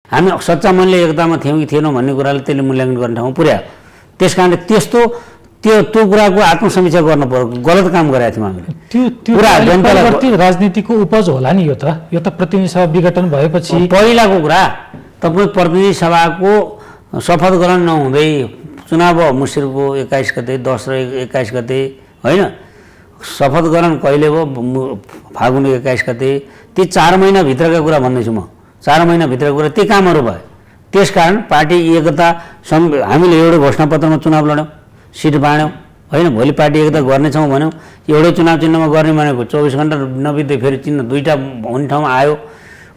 हामी सच्चा मनले एकतामा थियौँ कि थिएनौँ भन्ने कुराले त्यसले मूल्याङ्कन गर्ने ठाउँमा पुर्यायो। त्यस कारणले त्यस्तो त्यो कुराको आत्मसमीक्षा गर्नु पर्यो। गलत काम गरेका थियौँ हामीले। त्यो राजनीतिको उपज होला नि। यो त प्रतिनिधि सभा विघटन भएपछि पहिलाको कुरा। तपाईँ प्रतिनिधि सभाको शपथ ग्रहण नहुँदै चुनाव मुसिरको 21 गते 10 र 21 गते होइन, शपथ ग्रहण कहिले भयो? फागुन 21 गते। ती 4 महिनाभित्रका कुरा भन्दैछु म। 4 महिनाभित्रका कुरा ती कामहरू भयो। त्यसकारण पार्टी एकता हामीले एउटै घोषणापत्रमा चुनाव लड्यौँ, सिट बाँड्यौँ होइन। भोलि पार्टी एकता गर्नेछौँ भन्यौँ, एउटै चुनाव चिन्हमा गर्ने भनेको 24 घन्टा नबित्दै फेरि चिन्ह 2टा हुने ठाउँमा आयो।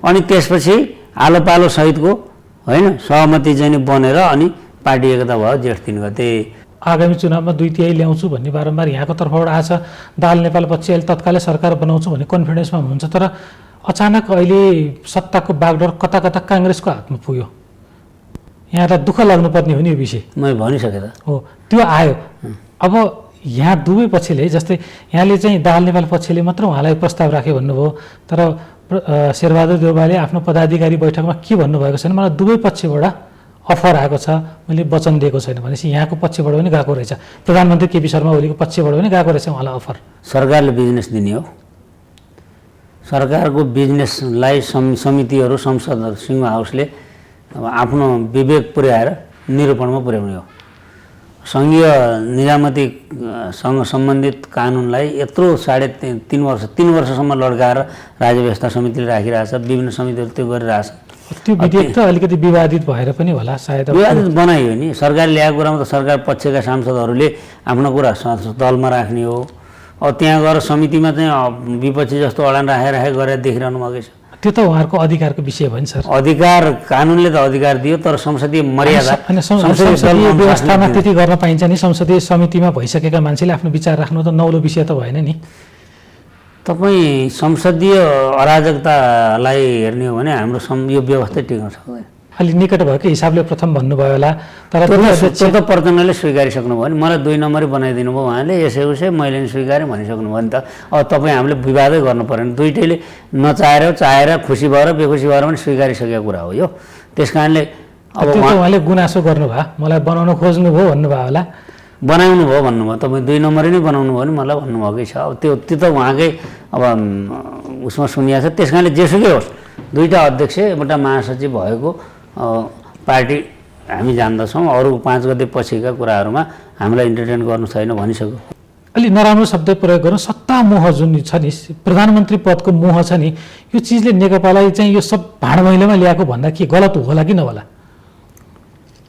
अनि त्यसपछि आलो पालो सहितको होइन सहमति चाहिँ बनेर अनि पार्टी एकता भयो जेठ 3 गते। आगामी चुनावमा 2/3 ल्याउँछु भन्ने बारम्बार यहाँको तर्फबाट आछ। दाहाल नेपाल पछि अहिले तत्कालै सरकार बनाउँछु भन्ने कन्फिडेन्समा हुनुहुन्छ, तर अचानक अहिले सत्ताको बागडोर कता कता काङ्ग्रेसको हातमा पुग्यो। यहाँलाई दुःख लाग्नुपर्ने हो नि यो विषय। मैले भनिसकेँ त हो, त्यो आयो। अब यहाँ दुवै पक्षले, जस्तै यहाँले चाहिँ दाहाल नेपाल पक्षले मात्र उहाँलाई प्रस्ताव राख्यो भन्नुभयो, तर शेरबहादुर देउवाले आफ्नो पदाधिकारी बैठकमा के भन्नुभएको छैन, मलाई दुवै पक्षबाट अफर आएको छ, मैले वचन दिएको छैन भनेपछि यहाँको पक्षबाट पनि गएको रहेछ। प्रधानमन्त्री केपी शर्मा ओलीको पक्षबाट पनि गएको रहेछ उहाँलाई अफर। सरकारले बिजनेस दिने हो। सरकारको बिजनेसलाई समितिहरू, संसद, सिंह हाउसले अब आफ्नो विवेक पुर्याएर निरूपणमा पुर्याउने हो। सङ्घीय निजामतीसँग सम्बन्धित कानुनलाई यत्रो 3.5 वर्षसम्म लड्काएर राज्य व्यवस्था समितिले राखिरहेछ। विभिन्न समितिहरू त्यो गरिरहेछ। त्यो विधेयक त अलिकति विवादित भएर पनि होला सायद। विवादित बनाइयो नि। सरकारले ल्याएको कुरामा त सरकार पक्षका सांसदहरूले आफ्नो कुरा दलमा राख्ने हो। अब त्यहाँ गएर समितिमा चाहिँ विपक्षी जस्तो अडान राखेर गरेर देखिरहनु भएको छ। त्यो त उहाँहरूको अधिकारको विषय भयो नि सर। अधिकार, कानुनले त अधिकार दियो, तर संसदीय मर्यादा, संसदीय व्यवस्थामा त्यति गर्न पाइन्छ नि। संसदीय समितिमा भइसकेका मान्छेले आफ्नो विचार राख्नु त नौलो विषय त भएन नि। तपाईँ संसदीय अराजकतालाई हेर्ने हो भने हाम्रो यो व्यवस्था टिक्न सक्दैन। अलि निकट भएको हिसाबले प्रथम भन्नुभयो होला, तर त्यो त प्रचण्डले स्वीकारिसक्नु भयो नि। मलाई 2 नम्बरै बनाइदिनु भयो उहाँले, यसै मैले नि स्वीकारेँ भनिसक्नु भयो नि त। अब तपाईँ हामीले विवादै गर्नु परेन। दुइटैले नचाहेर चाहेर खुसी भएर बेखुसी भएर पनि स्वीकारिसकेको कुरा हो यो। त्यस कारणले अब उहाँले गुनासो गर्नुभयो, मलाई बनाउन खोज्नुभयो भन्नुभयो होला। बनाउनु भयो भन्नुभयो। तपाईँ 2 नम्बरै नै बनाउनु भयो नि मलाई भन्नुभएकै छ। अब त्यो त उहाँकै अब उसमा सुनिएको छ। त्यस कारणले जेसुकै होस्, 2टा अध्यक्ष एउटा महासचिव भएको पार्टी हामी जान्दछौँ। अरू 5 गते पछिका कुराहरूमा हामीलाई इन्टरटेन गर्नु छैन भनिसक्यो। अलि नराम्रो शब्द प्रयोग गर्नु, सत्ता मोह जुन छ नि, प्रधानमन्त्री पदको मोह छ नि, यो चिजले नेकपालाई चाहिँ यो सब भाँडमैलोमा ल्याएको भन्दा के गलत होला कि नहोला?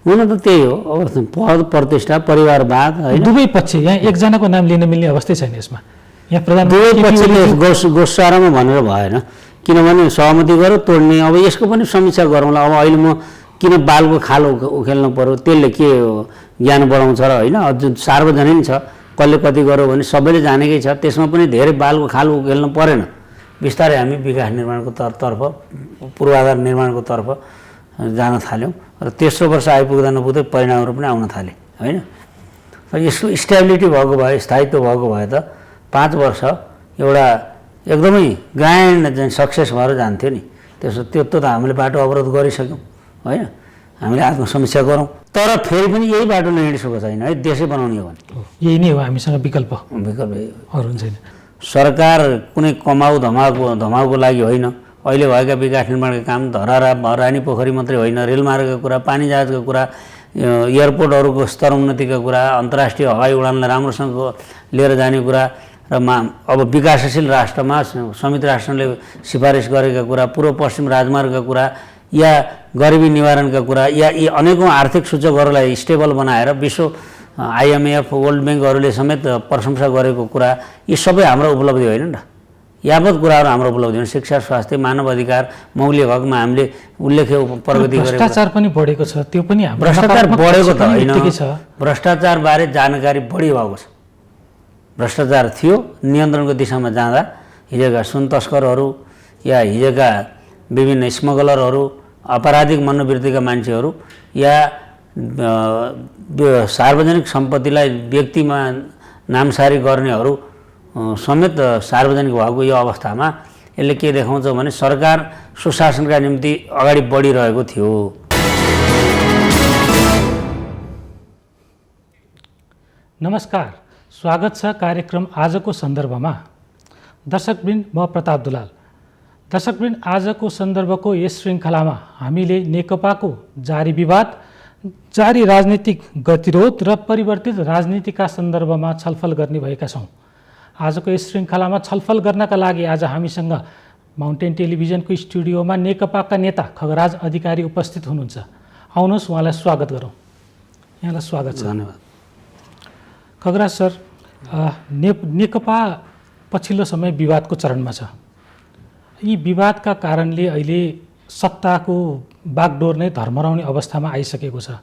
हुन त त्यही हो। अब पद प्रतिष्ठा परिवारवाद होइन, दुवै पक्ष। यहाँ एकजनाको नाम लिन मिल्ने अवस्थै छैन यसमा। यहाँ दुवै पक्षले गोसारामा भनेर भएन, किनभने सहमति गर्यो तोड्ने। अब यसको पनि समीक्षा गरौँला। अब अहिले म किन बालको खाल उखेल्नु पर्यो? त्यसले के ज्ञान बढाउँछ र होइन? जुन सार्वजनिक छ, कसले कति गर्यो भने सबैले जानेकै छ। त्यसमा पनि धेरै बालको खाल उखेल्नु परेन। बिस्तारै हामी विकास निर्माणको तर्फ, पूर्वाधार निर्माणको तर्फ जान थाल्यौँ र तेस्रो वर्ष आइपुग्दा नपुग्दै परिणामहरू पनि आउन थाले होइन। तर यसको स्टेबिलिटी भएको भए, स्थायित्व भएको भए त 5 वर्ष एउटा एकदमै ग्रान्ड चाहिँ सक्सेस भएर जान्थ्यो नि। त्यो त हामीले बाटो अवरोध गरिसक्यौँ होइन। हामीले आत्मसमीक्षा गरौँ, तर फेरि पनि यही बाटो नहिँडिसकेको छैन है। देशै बनाउने हो भने यही नै हो हामीसँग विकल्प अरू छैन। सरकार कुनै कमाउ धमाउको लागि होइन। अहिले भएका विकास निर्माणका काम धरारा रानी पोखरी मात्रै होइन, रेलमार्गका कुरा, पानी जहाजका कुरा, एयरपोर्टहरूको स्तर उन्नतिका कुरा, अन्तर्राष्ट्रिय हवाई उडानलाई राम्रोसँग लिएर जाने कुरा र अब विकासशील राष्ट्रमा संयुक्त राष्ट्रले सिफारिस गरेका कुरा, पूर्व पश्चिम राजमार्गका कुरा या गरिबी निवारणका कुरा या यी अनेकौँ आर्थिक सूचकहरूलाई स्टेबल बनाएर विश्व IMF, वर्ल्ड ब्याङ्कहरूले समेत प्रशंसा गरेको कुरा, यी सबै हाम्रो उपलब्धि होइन र। यावत कुराहरू हाम्रो उपलब्धि होइन। शिक्षा, स्वास्थ्य, मानव अधिकार, मौलिक हकमा हामीले उल्लेख्य प्रगति गरेको। भ्रष्टाचार पनि बढेको छ, त्यो पनि भ्रष्टाचार बढेको त होइन, भ्रष्टाचारबारे जानकारी बढी भएको छ। भ्रष्टाचार थियो, नियन्त्रणको दिशामा जाँदा हिजोका सुन तस्करहरू या हिजोका विभिन्न स्मगलरहरू, अपराधिक मनोवृत्तिका मान्छेहरू या सार्वजनिक सम्पत्तिलाई व्यक्तिमा नामसारी गर्नेहरू समेत सार्वजनिक भएको यो अवस्थामा यसले के देखाउँछ भने सरकार सुशासनका निम्ति अगाडि बढिरहेको थियो। नमस्कार, स्वागत छ कार्यक्रम आजको सन्दर्भमा। दर्शकवृन्द, म प्रताप दुलाल। दर्शकवृन्द, आजको सन्दर्भको यस श्रृङ्खलामा हामीले नेकपाको जारी विवाद, जारी राजनीतिक गतिरोध र परिवर्तित राजनीतिका सन्दर्भमा छलफल गर्ने भएका छौँ। आजको यस श्रृङ्खलामा छलफल गर्नका लागि आज हामीसँग माउन्टेन टेलिभिजनको स्टुडियोमा नेकपाका नेता खगराज अधिकारी उपस्थित हुनुहुन्छ। आउनुहोस्, उहाँलाई स्वागत गरौँ। यहाँलाई स्वागत छ। धन्यवाद। खगराज सर, नेकपा पछिल्लो समय विवादको चरणमा छ। यी विवादका कारणले अहिले सत्ताको बागडोर नै धर्मराउने अवस्थामा आइसकेको छ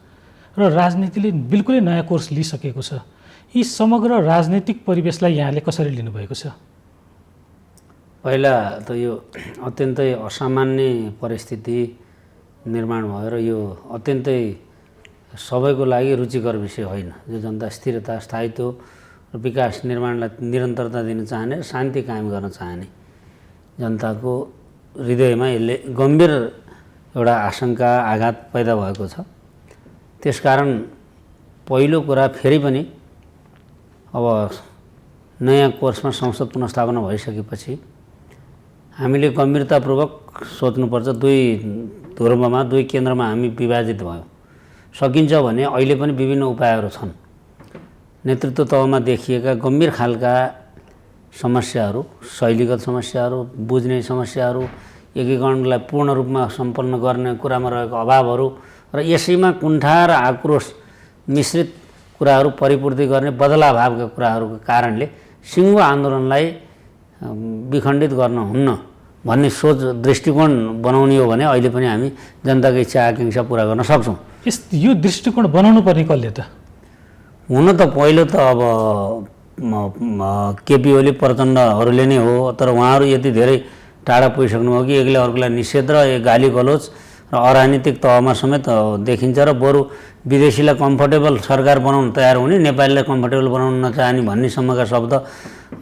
र राजनीतिले बिल्कुलै नयाँ कोर्स लिइसकेको छ। यी समग्र राजनीतिक परिवेशलाई यहाँले कसरी लिनुभएको छ? पहिला त यो अत्यन्तै असामान्य परिस्थिति निर्माण भयो र यो अत्यन्तै सबैको लागि रुचिकर विषय होइन। जो जनता स्थिरता, स्थायित्व र विकास निर्माणलाई निरन्तरता दिन चाहने, शान्ति कायम गर्न चाहने जनताको हृदयमा यसले गम्भीर एउटा आशंका, आघात पैदा भएको छ। त्यसकारण पहिलो कुरा फेरि पनि अब नयाँ कोर्समा संसद पुनर्स्थापना भइसकेपछि हामीले गम्भीरतापूर्वक सोच्नुपर्छ। दुई ध्रुवमा, दुई केन्द्रमा हामी विभाजित भयौँ। सकिन्छ भने अहिले पनि विभिन्न उपायहरू छन्। नेतृत्व तहमा देखिएका गम्भीर खालका समस्याहरू, शैलीगत समस्याहरू, बुझ्ने समस्याहरू, एकीकरणलाई पूर्ण रूपमा सम्पन्न गर्ने कुरामा रहेको अभावहरू र यसैमा कुण्ठा र आक्रोश मिश्रित कुराहरू परिपूर्ति गर्ने बदलाभावका कुराहरूको कारणले सिङ्गो आन्दोलनलाई विखण्डित गर्न हुन्न भन्ने सोच, दृष्टिकोण बनाउने हो भने अहिले पनि हामी जनताको इच्छा आकाङ्क्षा पुरा गर्न सक्छौँ। यो दृष्टिकोण बनाउनु पर्ने कसले त? हुन त पहिलो त अब केपी ओली प्रचण्डहरूले नै हो, तर उहाँहरू यति धेरै टाढा पुगिसक्नुभयो कि एकले अर्कोलाई निषेध र गाली गलोच र अराजनीतिक तहमा समेत देखिन्छ र बरु विदेशीलाई कम्फर्टेबल सरकार बनाउन तयार हुने, नेपालीलाई कम्फर्टेबल बनाउन नचाहने भन्नेसम्मका शब्द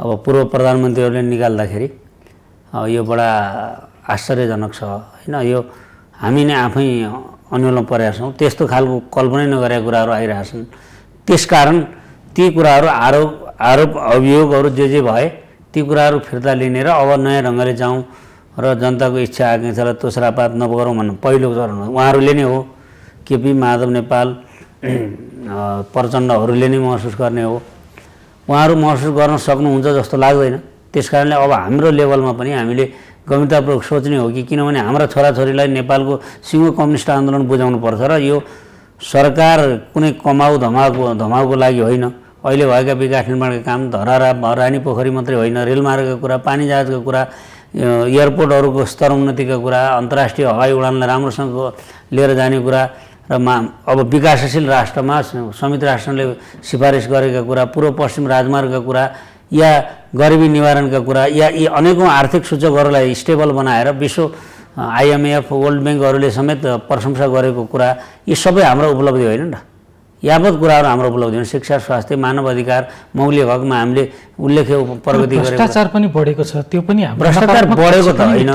अब पूर्व प्रधानमन्त्रीहरूले निकाल्दाखेरि यो बडा आश्चर्यजनक छ होइन। यो हामी नै आफै अन्यलमा परेका छौँ। त्यस्तो खालको कल्पनै नगरेका कुराहरू आइरहेछन्। त्यसकारण ती कुराहरू आरोप अभियोगहरू जे भए ती कुराहरू फिर्ता लिने र अब नयाँ ढङ्गले जाउँ र जनताको इच्छा आकाङ्क्षालाई तोसरापात नगरौँ भन्नु पहिलो चरण हो। उहाँहरूले नै हो, केपी, माधव नेपाल, प्रचण्डहरूले नै महसुस गर्ने हो। उहाँहरू महसुस गर्न सक्नुहुन्छ जस्तो लाग्दैन। त्यसकारणले अब हाम्रो लेभलमा पनि हामीले गम्भीरतापूर्वक सोच्ने हो कि किनभने हाम्रा छोराछोरीलाई नेपालको सिङ्गो कम्युनिस्ट आन्दोलन बुझाउनु पर्छ र यो सरकार कुनै कमाउ धमाउको लागि होइन। अहिले भएका विकास निर्माणका काम धरारा, रानी पोखरी मात्रै होइन, रेलमार्गका कुरा, पानी जहाजका कुरा, एयरपोर्टहरूको स्तर उन्नतिका कुरा, अन्तर्राष्ट्रिय हवाई उडानलाई राम्रोसँग लिएर जाने कुरा र अब विकासशील राष्ट्रमा संयुक्त राष्ट्रले सिफारिस गरेका कुरा, पूर्व पश्चिम राजमार्गका कुरा या गरिबी निवारणका कुरा या यी अनेकौँ आर्थिक सूचकहरूलाई स्टेबल बनाएर विश्व IMF, वर्ल्ड ब्याङ्कहरूले समेत प्रशंसा गरेको कुरा, यी सबै हाम्रो उपलब्धि होइन र। यावत कुराहरू हाम्रो उपलब्धि होइन। शिक्षा, स्वास्थ्य, मानव अधिकार, मौलिक हकमा हामीले उल्लेख्य प्रगति गरेको। भ्रष्टाचार पनि बढेको छ, त्यो पनि भ्रष्टाचार बढेको त होइन,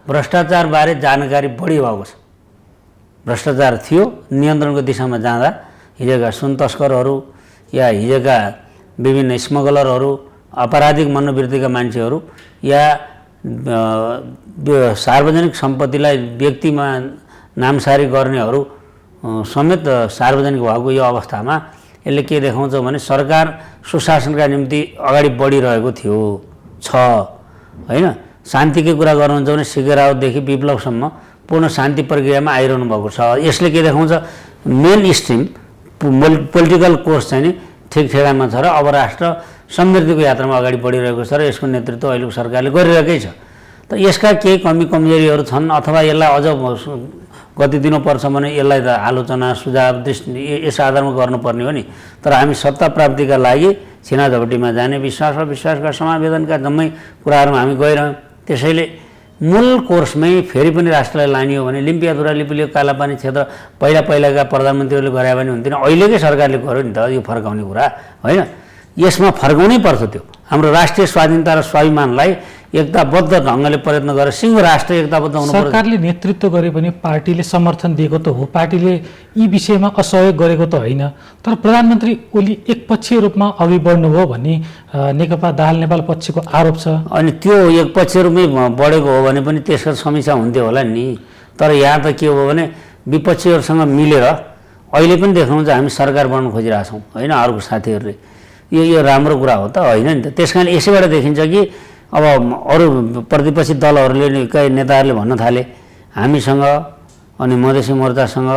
भ्रष्टाचारबारे जानकारी बढी भएको छ। भ्रष्टाचार थियो, नियन्त्रणको दिशामा जाँदा हिजोका सुन तस्करहरू या हिजोका विभिन्न स्मगलरहरू, अपराधिक मनोवृत्तिका मान्छेहरू या सार्वजनिक सम्पत्तिलाई व्यक्तिमा नामसारी गर्नेहरू समेत सार्वजनिक भएको यो अवस्थामा यसले के देखाउँछ भने सरकार सुशासनका निम्ति अगाडि बढिरहेको छ होइन। शान्तिकै कुरा गर्नुहुन्छ भने सिके रावतदेखि विप्लवसम्म पूर्ण शान्ति प्रक्रियामा आइरहनु भएको छ। यसले के देखाउँछ, मेन स्ट्रिम पोलिटिकल कोर्स चाहिँ नि ठिक ठेगानमा छ र अब राष्ट्र समृद्धिको यात्रामा अगाडि बढिरहेको छ र यसको नेतृत्व अहिलेको सरकारले गरिरहेकै छ। त यसका केही कमी कमजोरीहरू छन् अथवा यसलाई अझ गति दिनुपर्छ भने यसलाई त आलोचना, सुझाव, दृष्टि यस आधारमा गर्नुपर्ने हो नि। तर हामी सत्ता प्राप्तिका लागि छिनाझपटीमा जाने, विश्वास र विश्वासका समावेदनका जम्मै कुराहरूमा हामी गइरह्यौँ। त्यसैले मूल कोर्समै फेरि पनि राष्ट्रलाई लाने हो भने लिम्पियाधुरा लिपिले कालापानी क्षेत्र पहिलाका प्रधानमन्त्रीहरूले गरे पनि हुन्थेन, अहिलेकै सरकारले गर्यो नि त। यो फर्काउने कुरा होइन, यसमा फर्काउनै पर्छ। त्यो हाम्रो राष्ट्रिय स्वाधीनता र स्वाभिमानलाई एकताबद्ध ढङ्गले प्रयत्न गरेर सिङ्गो राष्ट्र एकताबद्ध हुनु पर्यो। सरकारले नेतृत्व गरे पनि पार्टीले समर्थन दिएको त हो, पार्टीले यी विषयमा असहयोग गरेको त होइन। तर प्रधानमन्त्री ओली एकपक्षीय रूपमा अघि बढ्नुभयो भन्ने नेकपा दाहाल नेपाल पक्षको आरोप छ। अनि त्यो एकपक्षीय रूपमै बढेको हो भने पनि त्यसको समीक्षा हुन्थ्यो होला नि। तर यहाँ त के हो भने विपक्षीहरूसँग मिलेर अहिले पनि देख्नुहुन्छ हामी सरकार बनाउन खोजिरहेछौँ होइन, अर्को साथीहरूले। यो राम्रो कुरा हो त होइन नि त। त्यस कारण यसैबाट देखिन्छ कि अब अरू प्रतिपक्षी दलहरूले कहीँ नेताहरूले भन्न थाले हामीसँग अनि मधेसी मोर्चासँग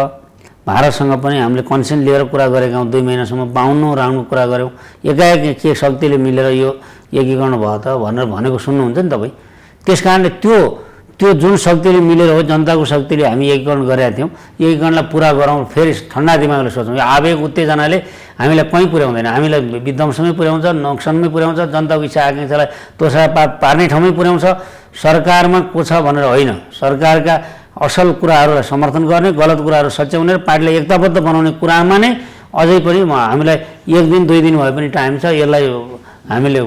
भारतसँग पनि हामीले कन्सेन्ट लिएर कुरा गरेका हौँ, 2 महिनासम्म 52 राउन्डको कुरा गऱ्यौँ, एकाएक के शक्तिले मिलेर यो एकीकरण भयो त भनेर भनेको सुन्नुहुन्छ नि तपाईँ। त्यस कारणले त्यो जुन शक्तिले मिलेर हो, जनताको शक्तिले हामी एकीकरण गरेका थियौँ, एकीकरणलाई पुरा गरौँ, फेरि ठन्डा दिमागले सोचौँ। यो आवेग उत्तेजनाले हामीलाई कहीँ पुर्याउँदैन, हामीलाई विध्वंसमै पुर्याउँछ, नोक्सानमै पुर्याउँछ, जनताको इच्छा आकाङ्क्षालाई तोसा पार्ने ठाउँमै पुर्याउँछ। सरकारमा को छ भनेर होइन, सरकारका असल कुराहरूलाई समर्थन गर्ने, गलत कुराहरू सच्याउने र पार्टीलाई एकताबद्ध बनाउने कुरामा नै अझै पनि हामीलाई 1 दिन 2 दिन भए पनि टाइम छ, यसलाई हामीले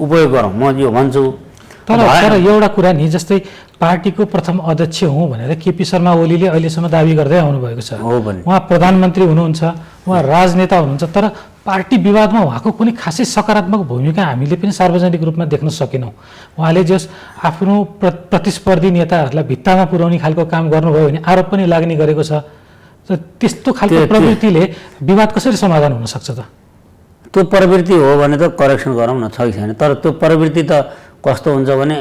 उपयोग गरौँ, म यो भन्छु। तर एउटा कुरा नि, जस्तै पार्टीको प्रथम अध्यक्ष हुँ भनेर केपी शर्मा ओलीले अहिलेसम्म दाबी गर्दै आउनुभएको छ। हो पनि उहाँ प्रधानमन्त्री हुनुहुन्छ, उहाँ राजनेता हुनुहुन्छ, तर पार्टी विवादमा उहाँको कुनै खासै सकारात्मक भूमिका हामीले पनि सार्वजनिक रूपमा देख्न सकेनौँ। उहाँले जस आफ्नो प्रतिस्पर्धी नेताहरूलाई भित्तामा पुर्याउने खालको काम गर्नुभयो भने आरोप पनि लाग्ने गरेको छ। त्यस्तो खालको प्रवृत्तिले विवाद कसरी समाधान हुन सक्छ त? त्यो प्रवृत्ति हो भने त करेक्सन गरौँ न, छ कि छैन। तर त्यो प्रवृत्ति त कस्तो हुन्छ भने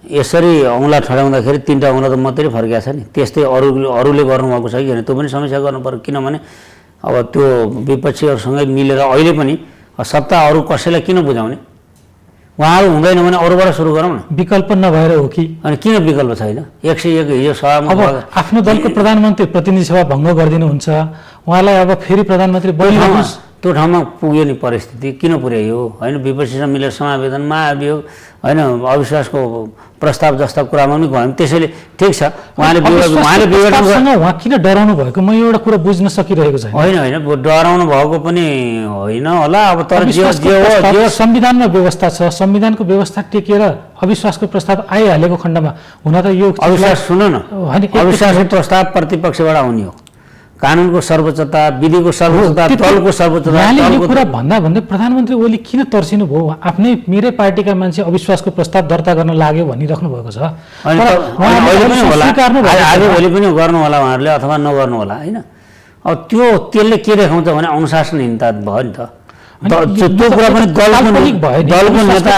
यसरी औँला ठडाउँदाखेरि 3टा औँला त मात्रै फर्किया छ नि। त्यस्तै अरूले गर्नुभएको छ कि होइन त्यो पनि समीक्षा गर्नु पर्यो। किनभने अब त्यो विपक्षीहरूसँगै मिलेर अहिले पनि सत्ता अरू कसैलाई किन बुझाउने? उहाँहरू हुँदैन भने अरूबाट सुरु गरौँ न। विकल्प नभएर हो कि? अनि किन विकल्प छैन? 101 हिजो सभामा अब आफ्नो दलको प्रधानमन्त्री प्रतिनिधि सभा भङ्ग गरिदिनुहुन्छ, उहाँलाई अब फेरि प्रधानमन्त्री बनिनुहोस्, त्यो ठाउँमा पुग्यो नि परिस्थिति, किन पुर्यायो होइन? विपक्षीसँग मिलेर समावेदन, महाभियोग होइन, अविश्वासको प्रस्ताव जस्ता कुरामा पनि गयौँ। त्यसैले ठिक छ, उहाँले उहाँ किन डराउनु भएको म एउटा कुरा बुझ्न सकिरहेको छैन। होइन डराउनु भएको पनि होइन होला। अब तर संविधानमा व्यवस्था छ, संविधानको व्यवस्था टेकेर अविश्वासको प्रस्ताव आइहालेको खण्डमा हुन त यो अविश्वास सुन न, अविश्वासको प्रस्ताव प्रतिपक्षबाट आउने हो। कानुनको सर्वोच्चता, विधिको सर्वोच्चता, दलको सर्वोच्चता। यो कुरा भन्दै प्रधानमन्त्री ओली किन तर्सिनु भयो? आफ्नै मेरै पार्टीका मान्छे अविश्वासको प्रस्ताव दर्ता गर्न लाग्यो भनिराख्नु भएको छ। आजभोलि पनि गर्नु होला उहाँहरूले अथवा नगर्नु होला होइन। अब त्यसले के देखाउँछ भने अनुशासनहीनता भयो नि त। त्यो कुरा पनि दलको नेता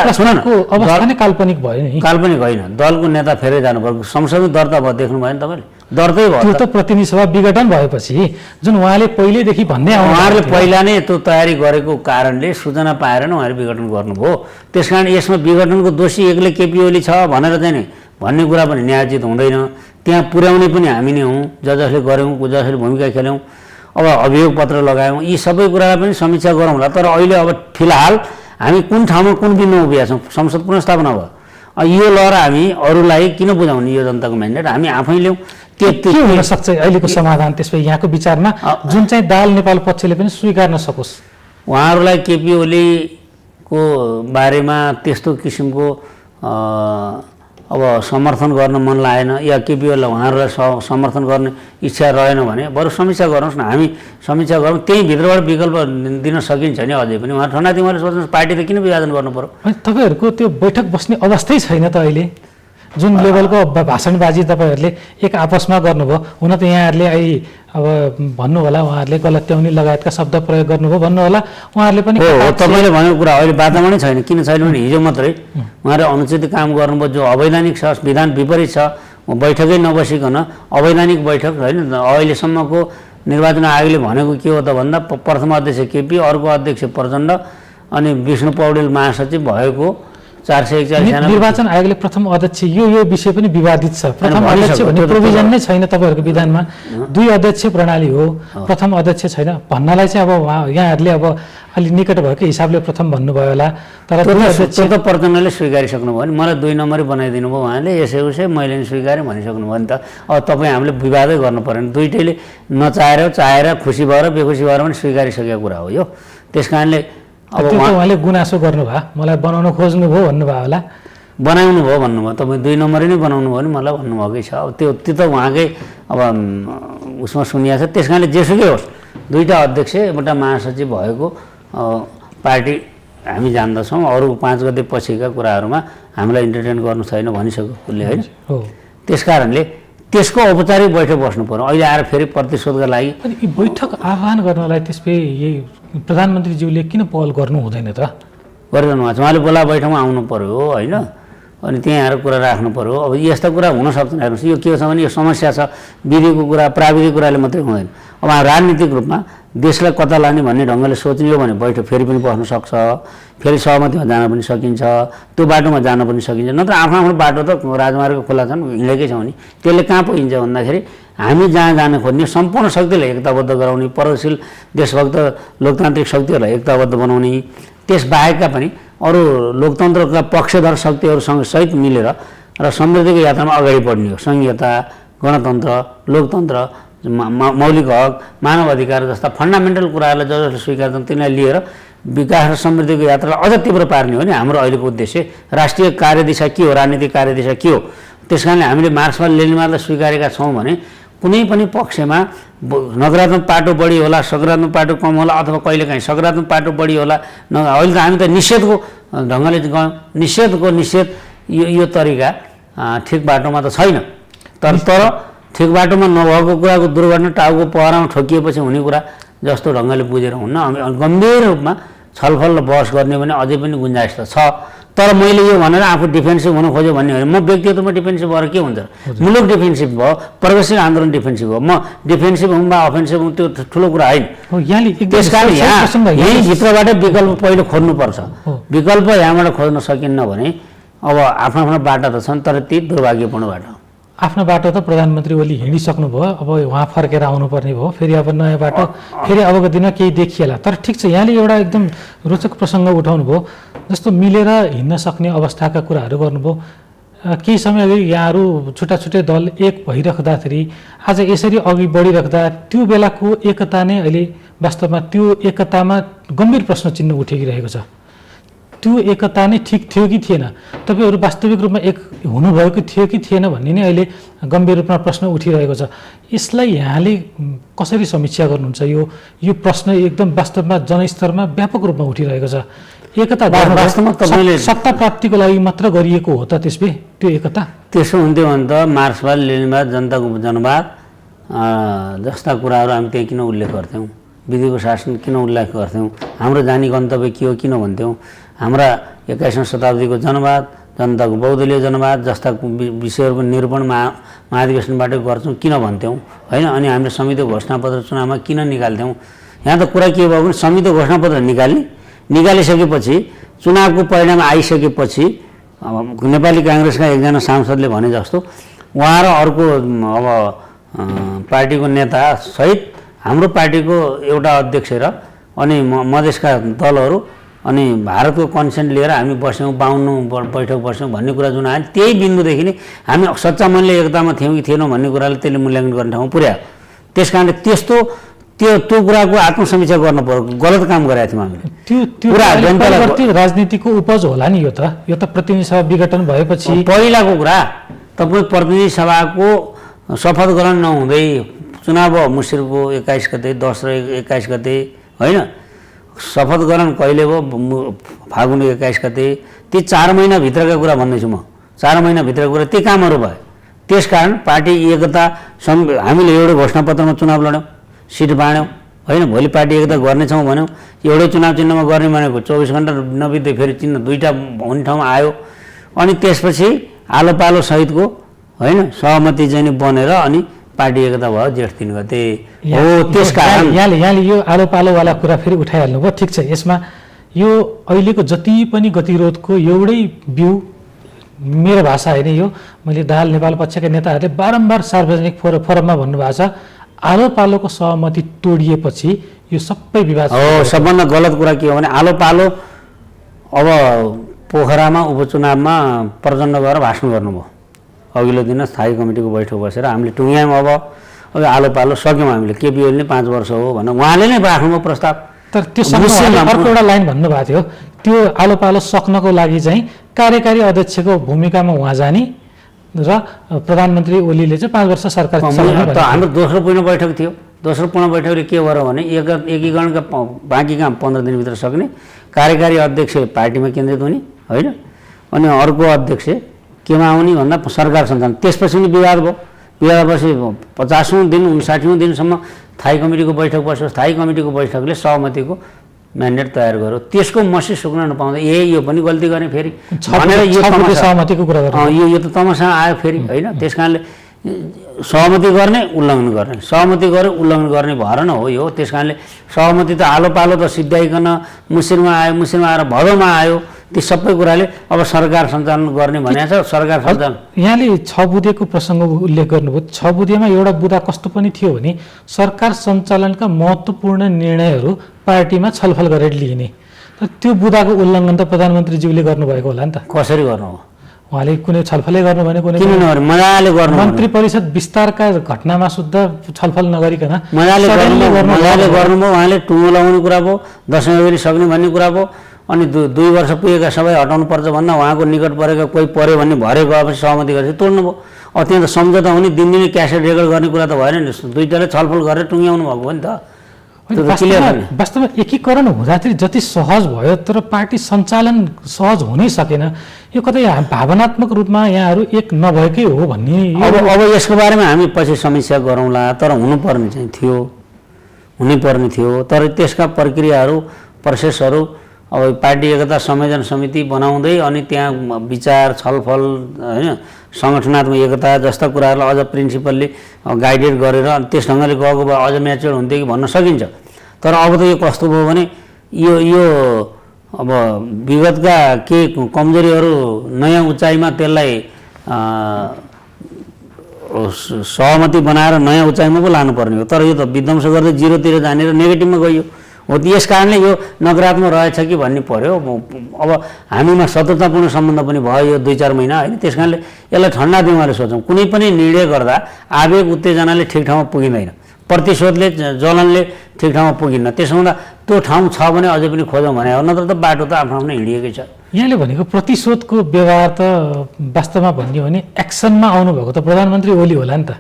अवस्था नै काल्पनिक भयो नि। काल्पनिक होइन, दलको नेता फेरै जानु पर्यो। संसदमा दर्ता भयो, देख्नु भयो नि तपाईँले? दर्तै भयो। त्यो त प्रतिनिधि सभा विघटन भएपछि जुन उहाँले पहिल्यैदेखि भन्दै उहाँहरूले पहिला नै त्यो तयारी गरेको कारणले सूचना पाएर नै उहाँले विघटन गर्नुभयो। त्यस कारण यसमा विघटनको दोषी एक्लै केपी ओली छ भनेर चाहिँ नि भन्ने कुरा पनि न्यायोचित हुँदैन। त्यहाँ पुर्याउने पनि हामी नै हौँ, जसले गऱ्यौँ, जसले भूमिका खेल्यौँ, अब अभियोग पत्र लगायौँ, यी सबै कुरालाई पनि समीक्षा गरौँला। तर अहिले अब फिलहाल हामी कुन ठाउँमा कुन बिन्दुमा उभिएका छौँ? संसद पुनर्स्थापना भयो, यो लहर हामी अरूलाई किन बुझाउने? यो जनताको म्यान्डेट हामी आफै ल्याउँ। के हुन सक्छ अहिलेको समाधान? त्यसपछि यहाँको विचारमा जुन चाहिँ दाहाल नेपाल पक्षले पनि स्वीकार्न सकोस्। उहाँहरूलाई केपी ओलीको बारेमा त्यस्तो किसिमको अब समर्थन गर्न मन लागेन या केपी ओलीलाई उहाँहरूलाई समर्थन गर्ने इच्छा रहेन भने बरु समीक्षा गरौँस् न, हामी समीक्षा गरौँ। त्यही भित्रबाट विकल्प दिन सकिन्छ नि। अझै पनि उहाँ ठन्डा दिमागले सोच्नुहोस्, पार्टी त किन विभाजन गर्नु पर्यो? तपाईँहरूको त्यो बैठक बस्ने अवस्थै छैन त अहिले। जुन लेभलको भाषणबाजी तपाईँहरूले एक आपसमा गर्नुभयो, हुन त यहाँहरूले अहिले अब भन्नु होला उहाँहरूले गलत्याउने लगायतका शब्द प्रयोग गर्नुभयो भन्नु होला। उहाँहरूले पनि तपाईँले भनेको कुरा अहिले वातावरणै छैन। किन छैन भने हिजो मात्रै उहाँले अनुचित काम गर्नुभयो, जो अवैधानिक छ, विधान विपरीत छ, बैठकै नबसिकन अवैधानिक बैठक होइन। अहिलेसम्मको निर्वाचन आयोगले भनेको के हो त भन्दा प्रथम अध्यक्ष केपी, अर्को अध्यक्ष प्रचण्ड अनि विष्णु पौडेल महासचिव भएको 441 निर्वाचन आयोगले प्रथम अध्यक्ष यो विषय पनि विवादित छ। प्रथम अध्यक्ष भन्ने प्रोभिजन नै छैन तपाईँहरूको विधानमा। 2 अध्यक्ष प्रणाली हो, प्रथम अध्यक्ष छैन भन्नलाई चाहिँ अब यहाँहरूले अब अलि निकट भएको हिसाबले प्रथम भन्नुभयो होला। तर त्यो त प्रचण्डले स्वीकारिसक्नु भयो नि, मलाई 2 नम्बरै बनाइदिनु भयो उहाँले, यसै उसै मैले नि स्वीकारेँ भनिसक्नु भयो नि त। अब तपाईँ हामीले विवादै गर्नु परेन, दुइटैले नचाहेर चाहेर खुसी भएर बेखुसी भएर पनि स्वीकारिसकेको कुरा हो यो। त्यस कारणले अब उहाँले गुनासो गर्नुभयो, मलाई बनाउन खोज्नुभयो भन्नुभयो होला। बनाउनु भयो भन्नुभयो, तपाईँ 2 नम्बरै नै बनाउनु भयो भने मलाई भन्नुभएकै छ। अब त्यो त उहाँकै अब उसमा सुनिया छ। त्यस कारणले जेसुकै होस्, 2टा अध्यक्ष एउटा महासचिव भएको पार्टी हामी जान्दछौँ। अरू 5 गते पछिका कुराहरूमा हामीलाई इन्टरटेन गर्नु छैन भनिसक्यो उसले, होइन? त्यस कारणले त्यसको औपचारिक बैठक बस्नु पर्यो। अहिले आएर फेरि प्रतिशोधका लागि अनि यी बैठक आह्वान गर्नलाई त्यसपछि यही प्रधानमन्त्रीज्यूले किन पहल गर्नु हुँदैन त? गरिरहनु भएको छ। उहाँले बोला बैठकमा आउनु पर्यो, होइन? अनि त्यहाँ आएर कुरा राख्नु पर्यो। अब यस्ता कुरा हुन सक्दैन। हेर्नुहोस्, यो के छ भने यो समस्या छ, विधिको कुरा प्राविधिक कुराले मात्रै हुँदैन। अब राजनीतिक रूपमा देशलाई कता लाने भन्ने ढङ्गले सोच्ने हो भने बैठक फेरि पनि बस्न सक्छ, फेरि सहमतिमा जान पनि सकिन्छ, त्यो बाटोमा जान पनि सकिन्छ। नत्र आफ्नो आफ्नो बाटो त राजमार्ग खुला छन्, हिँडेकै छौँ नि। त्यसले कहाँ पुगिन्छ भन्दाखेरि हामी जहाँ जान खोज्ने सम्पूर्ण शक्तिलाई एकताबद्ध गराउने, प्रगतिशील देशभक्त लोकतान्त्रिक शक्तिहरूलाई एकताबद्ध बनाउने, त्यस बाहेकका पनि अरू लोकतन्त्रका पक्षधर शक्तिहरूसँग सहित मिलेर र समृद्धिको यात्रामा अगाडि बढ्ने हो। संहिता, गणतन्त्र, लोकतन्त्र, मौलिक हक, मानव अधिकार जस्ता फन्डामेन्टल कुराहरूलाई जसले स्वीकार छन् तिनीलाई लिएर विकास र समृद्धिको यात्रालाई अझ तीव्र पार्ने हो नि हाम्रो अहिलेको उद्देश्य। राष्ट्रिय कार्यदिशा के हो, राजनीतिक कार्यदिशा के हो? त्यस कारणले हामीले मार्क्सवाद लेनिनवादलाई स्वीकारेका छौँ भने कुनै पनि पक्षमा नकारात्मक पाटो बढी होला, सकारात्मक पाटो कम होला, अथवा कहिलेकाहीँ सकारात्मक पाटो बढी होला। अहिले त हामी त निषेधको ढङ्गले गयौँ। निषेध यो तरिका ठिक बाटोमा त छैन। तर ठिक बाटोमा नभएको कुराको दुर्घटना टाउको पहरामा ठोकिएपछि हुने कुरा जस्तो ढङ्गले बुझेर हुन्न। गम्भीर रूपमा छलफल र बहस गर्ने भने अझै पनि गुन्जाइस त छ। तर मैले यो भनेर आफू डिफेन्सिभ हुन खोज्यो भन्ने होइन। म व्यक्तिगत रूपमा डिफेन्सिभ भएर के हुन्छ? मुलुक डिफेन्सिभ भयो, प्रगतिशील आन्दोलन डिफेन्सिभ भयो। म डिफेन्सिभ हुँ वा अफेन्सिभ हुँ त्यो ठुलो कुरा होइन। त्यस कारण यहीँ भित्रबाट विकल्प पहिलो खोज्नुपर्छ। विकल्प यहाँबाट खोज्न सकिन्न भने अब आफ्नो आफ्नो बाटो त छन्, तर ती दुर्भाग्यपूर्ण बाटो। आफ्नो बाटो त प्रधानमन्त्री ओली हिँडिसक्नुभयो, अब उहाँ फर्केर आउनुपर्ने भयो, फेरि अब नयाँ बाटो फेरि अबको दिनमा केही देखिएला। तर ठिक छ, यहाँले एउटा एकदम रोचक प्रसङ्ग उठाउनु भयो, जस्तो मिलेर हिँड्न सक्ने अवस्थाका कुराहरू गर्नुभयो। केही समय अघि यहाँहरू छुट्टा छुट्टै दल एक भइराख्दाखेरि आज यसरी अघि बढिराख्दा त्यो बेलाको एकता नै अहिले वास्तवमा त्यो एकतामा गम्भीर प्रश्न चिन्ह उठिरहेको छ। त्यो एकता नै ठिक थियो कि थिएन? तपाईँहरू वास्तविक रूपमा एक हुनुभएको थियो कि थिएन भन्ने नै अहिले गम्भीर रूपमा प्रश्न उठिरहेको छ। यसलाई यहाँले कसरी समीक्षा गर्नुहुन्छ? यो प्रश्न एकदम वास्तवमा जनस्तरमा व्यापक रूपमा उठिरहेको छ। एकता वास्तवमा तपाईँले सत्ता प्राप्तिको लागि मात्र गरिएको हो त? त्यसले त्यो एकता त्यसो हुन्थ्यो भने त मार्क्सवाद लेनिनवाद जनताको जनवाद जस्ता कुराहरू हामी त्यही किन उल्लेख गर्थ्यौँ? विधिको शासन किन उल्लेख गर्थ्यौँ? हाम्रो जाने गन्तव्य के हो किन भन्थ्यौँ? हाम्रा 21औं शताब्दीको जनवाद, जनताको बहुदलीय जनवाद जस्ता विषयहरूको निरूपण महाधिवेशनबाटै गर्छौँ किन भन्थ्यौँ, होइन? अनि हामीले संविधान घोषणापत्र चुनावमा किन निकाल्थ्यौँ? यहाँ त कुरा के भयो भने संविधान घोषणापत्र निकालिसकेपछि चुनावको परिणाम आइसकेपछि नेपाली काङ्ग्रेसका एकजना सांसदले भने जस्तो उहाँ र अर्को अब पार्टीको नेता सहित हाम्रो पार्टीको एउटा अध्यक्ष र अनि मधेसका दलहरू अनि भारतको कन्सेन्ट लिएर हामी बस्यौँ, 52 बैठक बस्यौँ भन्ने कुरा जुन आयो त्यही बिन्दुदेखि नै हामी सच्चा मनले एकतामा थियौँ कि थिएनौँ भन्ने कुराले त्यसले मूल्याङ्कन गर्ने ठाउँमा पुर्यायो। त्यस कारणले त्यो कुराको आत्मसमीक्षा गर्नु पर्यो। गलत काम गरेका थियौँ हामीले। त्यो राजनीतिको उपज होला नि। यो त प्रतिनिधि सभा विघटन भएपछि पहिलाको कुरा। तपाईँ प्रतिनिधि सभाको शपथ ग्रहण नहुँदै चुनाव भयो मुसिरको 21 गते, 10 र 21 गते, होइन? शपथ ग्रहण कहिले भयो? फागुन 21 गते। ती 4 महिनाभित्रका कुरा भन्दैछु म। 4 महिनाभित्रका कुरा ती कामहरू भयो। त्यस कारण पार्टी एकता हामीले एउटै घोषणापत्रमा चुनाव लड्यौँ, सिट बाँड्यौँ, होइन? भोलि पार्टी एकता गर्नेछौँ भन्यौँ, एउटै चुनाव चिन्हमा गर्ने भनेको 24 घन्टा नबित्दै फेरि चिन्ह 2टा हुने ठाउँमा आयो। अनि त्यसपछि आलो पालो सहितको, होइन, सहमति चाहिँ बनेर अनि पार्टी एकता भयो जेठ 3 गते हो। त्यस कारण यहाँले यो आलो पालोवाला कुरा फेरि उठाइहाल्नु भयो। ठिक छ, यसमा यो अहिलेको जति पनि गतिरोधको एउटै बिउ, मेरो भाषा होइन यो, मैले दाहाल नेपाल पक्षका नेताहरूले बारम्बार सार्वजनिक फोरममा भन्नुभएको छ, आलो पालोको सहमति तोडिएपछि यो सबै विवाद हो। सबभन्दा गलत कुरा के हो भने आलो पालो अब पोखरामा उपचुनावमा प्रचण्ड गएर भाषण गर्नुभयो। अघिल्लो दिन स्थायी कमिटीको बैठक बसेर हामीले टुङ्ग्यायौँ। अब आलो पालो सक्यौँ हामीले। केपी ओलीले 5 वर्ष हो भनेर उहाँले नै राख्नुभयो प्रस्ताव। तर त्यो अर्को एउटा लाइन भन्नुभएको थियो, त्यो आलो पालो सक्नको लागि चाहिँ कार्यकारी अध्यक्षको भूमिकामा उहाँ जाने र प्रधानमन्त्री ओलीले चाहिँ 5 वर्ष सरकार चलाउने त हाम्रो दोस्रो पूर्ण बैठक थियो। दोस्रो पूर्ण बैठकले के गर्यो भने एकीकरणका बाँकी काम 15 दिनभित्र सक्ने, कार्यकारी अध्यक्ष पार्टीमा केन्द्रित हुने होइन, अनि अर्को अध्यक्ष केमा आउने भन्दा सरकार सञ्चालन। त्यसपछि पनि विवाद भयो। विवाद भएपछि 50औं दिन 59औं दिनसम्म स्थायी कमिटीको बैठक बस्यो। स्थायी कमिटीको बैठकले सहमतिको म्यान्डेट तयार गर्यो। त्यसको मसी सुक्न नपाउँदा यो पनि गल्ती गर्ने फेरि भनेर यो सहमतिको कुरा गर्नु यो त तमासा आयो फेरि होइन। त्यस कारणले सहमति गर्ने उल्लङ्घन गर्ने, सहमति गरे उल्लङ्घन गर्ने भएर न हो यो। त्यस कारणले सहमति त आलो पालो त सिद्ध्याइकन मुसिरमा आएर भदौमा आयो। ती सबै कुराले अब सरकार सञ्चालन गर्ने भनेको छ। सरकार सञ्चालन यहाँले 6 बुँदेको प्रसङ्ग उल्लेख गर्नुभयो। 6 बुँदेमा एउटा बुँदा कस्तो पनि थियो भने सरकार सञ्चालनका महत्त्वपूर्ण निर्णयहरू पार्टीमा छलफल गरेर लिइने। तर त्यो बुँदाको उल्लङ्घन त प्रधानमन्त्रीज्यूले गर्नुभएको होला नि त। कसरी गर्नु हो? उहाँले कुनै छलफलै गर्नु भने कुनै किन नगर्नु? मजाले गर्नु। मन्त्री परिषद विस्तारका घटनामा शुद्ध छलफल नगरिकन मजाले गर्नुभयो। उहाँले टुङ्गो लगाउने कुरा भयो, दशैं अगाडि सक्ने भन्ने कुरा भयो। अनि 2 वर्ष पुगेका सबै हटाउनु पर्छ भन्दा उहाँको निकट परेका कोही पऱ्यो भन्ने भरे गएपछि सहमति गरेपछि तोड्नुभयो। अब त्यहाँ त सम्झौता हुने दिनदिनै क्यासेट रेकर्ड गर्ने कुरा त भएन नि। दुईटाले छलफल गरेर टुङ्ग्याउनु भएको हो नि त। वास्तवमा एकीकरण हुँदाखेरि जति सहज भयो तर पार्टी सञ्चालन सहज हुनै सकेन। यो कतै भावनात्मक रूपमा यहाँहरू एक नभएकै हो भन्ने। अब यसको बारेमा हामी पछि समीक्षा गरौँला। तर हुनुपर्ने चाहिँ थियो, हुनैपर्ने थियो। तर त्यसका प्रक्रियाहरू प्रोसेसहरू अब पार्टी एकता संयोजन समिति बनाउँदै अनि त्यहाँ विचार छलफल होइन सङ्गठनात्मक एकता जस्ता कुराहरूलाई अझ प्रिन्सिपलले गाइडेड गरेर त्यस ढङ्गले गएको भए अझ म्याच्योर हुन्थ्यो कि भन्न सकिन्छ। तर अब त यो कस्तो भयो भने यो अब विगतका के कमजोरीहरू नयाँ उचाइमा त्यसलाई सहमति बनाएर नयाँ उचाइमा पो लानुपर्ने हो। तर यो त विध्वंस गर्दै जिरोतिर जाने र नेगेटिभमा गयो हो। यस कारणले यो नकारात्मक रहेछ कि भन्ने पर्यो। अब हामीमा शत्रुतापूर्ण सम्बन्ध पनि भयो यो 2-4 महिना होइन। त्यस कारणले यसलाई ठन्डा दिमागले सोचौँ। कुनै पनि निर्णय गर्दा आवेग उत्तेजनाले ठिक ठाउँमा पुगिँदैन, प्रतिशोधले जलनले ठिक ठाउँमा पुगिन्न। त्यसो हुँदा त्यो ठाउँ छ भने अझै पनि खोजौँ भने हो, नत्र त बाटो त आफ्नो आफ्नो हिँडिएकै छ। यहाँले भनेको प्रतिशोधको व्यवहार त वास्तवमा भन्यो भने एक्सनमा आउनुभएको त प्रधानमन्त्री ओली होला नि त।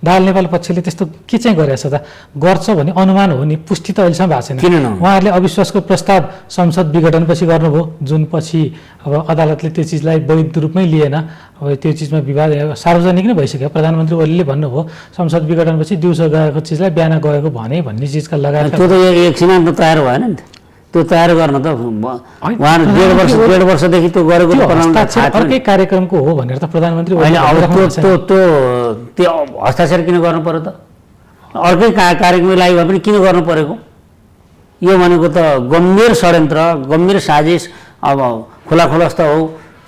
दाहाल नेपाल पक्षले त्यस्तो के चाहिँ गरेछ त? गर्छ भने अनुमान हो नि, पुष्टि त अहिलेसम्म भएको छैन। किन न? उहाँहरूले अविश्वासको प्रस्ताव संसद विघटनपछि गर्नुभयो, जुन पछि अब अदालतले त्यो चिजलाई वैध रूपमै लिएन। अब त्यो चिजमा विवाद सार्वजनिक नै भइसक्यो। प्रधानमन्त्री ओलीले भन्नुभयो संसद विघटनपछि दिउँसो गएको चिजलाई बिहान गएको भने चिजका लगायत। त्यो त एकछिनमा त तयार भएन नि त। त्यो तयार गर्न त उहाँहरू 1.5 वर्षदेखि त्यो गरेको अर्कै कार्यक्रमको हो भनेर त प्रधानमन्त्री होइन। अब त्यो हस्ताक्षर किन गर्नु पर्यो त? अर्कै कार्यक्रमको लागि भए पनि किन गर्नु परेको? यो भनेको त गम्भीर षड्यन्त्र, गम्भीर साजिस। अब खुलास्त हो,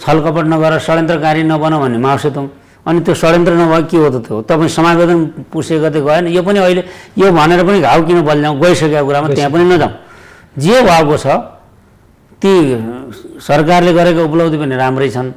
छलकपट नगरेर षड्यन्त्रकारी नबनाऊ भन्ने माओसेतुङ। अनि त्यो षड्यन्त्र नभए के हो त? त्यो तपाईँ समावेदन पुष्टि गर्दै गएन। यो पनि अहिले यो भनेर पनि घाउ किन बल्झाउँ? गइसकेको कुरामा त्यहाँ पनि नजाउँ। जे भएको छ ती सरकारले गरेको उपलब्धि पनि राम्रै छन्।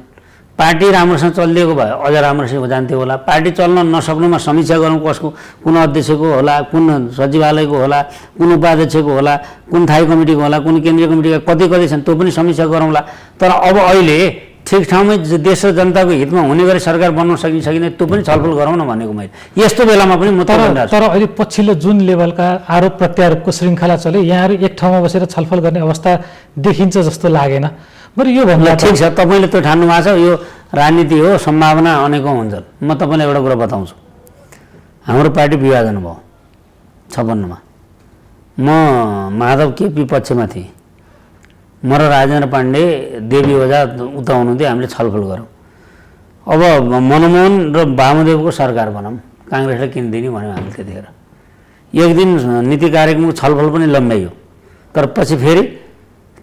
पार्टी राम्रोसँग चलिदिएको भए अझ राम्रोसँग जान्थ्यो होला। पार्टी चल्न नसक्नुमा समीक्षा गरौँ, कसको कुन अध्यक्षको होला, कुन सचिवालयको होला, कुन उपाध्यक्षको होला, कुन थाई कमिटीको होला, कुन केन्द्रीय कमिटीका कति छन् त्यो पनि समीक्षा गरौँला। तर अब अहिले ठिक ठाउँमै देश र जनताको हितमा हुने गरी सरकार बन्न सकिँदैन त्यो पनि छलफल गरौँ न भनेको मैले। यस्तो बेलामा पनि म तर अहिले पछिल्लो जुन लेभलका आरोप प्रत्यारोपको श्रृङ्खला चल्यो, यहाँहरू एक ठाउँमा बसेर छलफल गर्ने अवस्था देखिन्छ जस्तो लागेन। बरु यो भन्दा ठिक छ, तपाईँले त्यो ठान्नु भएको छ। यो राजनीति हो, सम्भावना अनेकौँ हुन्छन्। म तपाईँलाई एउटा कुरा बताउँछु। हाम्रो पार्टी विभाजन भयो 56मा। म माधव केपी पक्षमा थिएँ, म र राजेन्द्र पाण्डे देवी ओझा उता हुनुहुन्थ्यो। हामीले छलफल गरौँ, अब मनमोहन र वामदेवको सरकार बनाऊँ, काङ्ग्रेसले किन दिने भन्यौँ हामीले। त्यतिखेर एक दिन नीति कार्यक्रमको छलफल पनि लम्ब्याइयो, तर पछि फेरि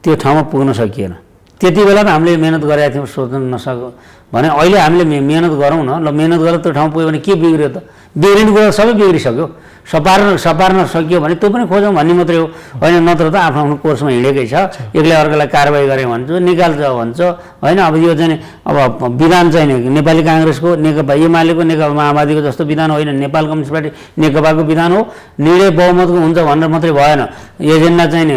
त्यो ठाउँमा पुग्न सकिएन। त्यति बेला त हामीले मेहनत गरेका थियौँ, सोच्न नसक्यो भने अहिले हामीले मेहनत गरौँ न। ल मेहनत गरेर त्यो ठाउँ पुग्यो भने के बिग्रियो त? बिग्रिने कुरा सबै बिग्रिसक्यो। सपार्न सकियो भने त्यो पनि खोजौँ भन्ने मात्रै हो, होइन? नत्र त आफ्नो आफ्नो कोर्समा हिँडेकै छ। एक्लै अर्कालाई कारवाही गरेँ भन्छु, निकाल्छ भन्छ, होइन? अब यो चाहिँ अब विधान चाहिँ नेपाली काङ्ग्रेसको, नेकपा एमालेको, नेकपा माओवादीको जस्तो विधान होइन। नेपाल कम्युनिस्ट पार्टी नेकपाको विधान हो। निर्णय बहुमतको हुन्छ भनेर मात्रै भएन। एजेन्डा चाहिँ नि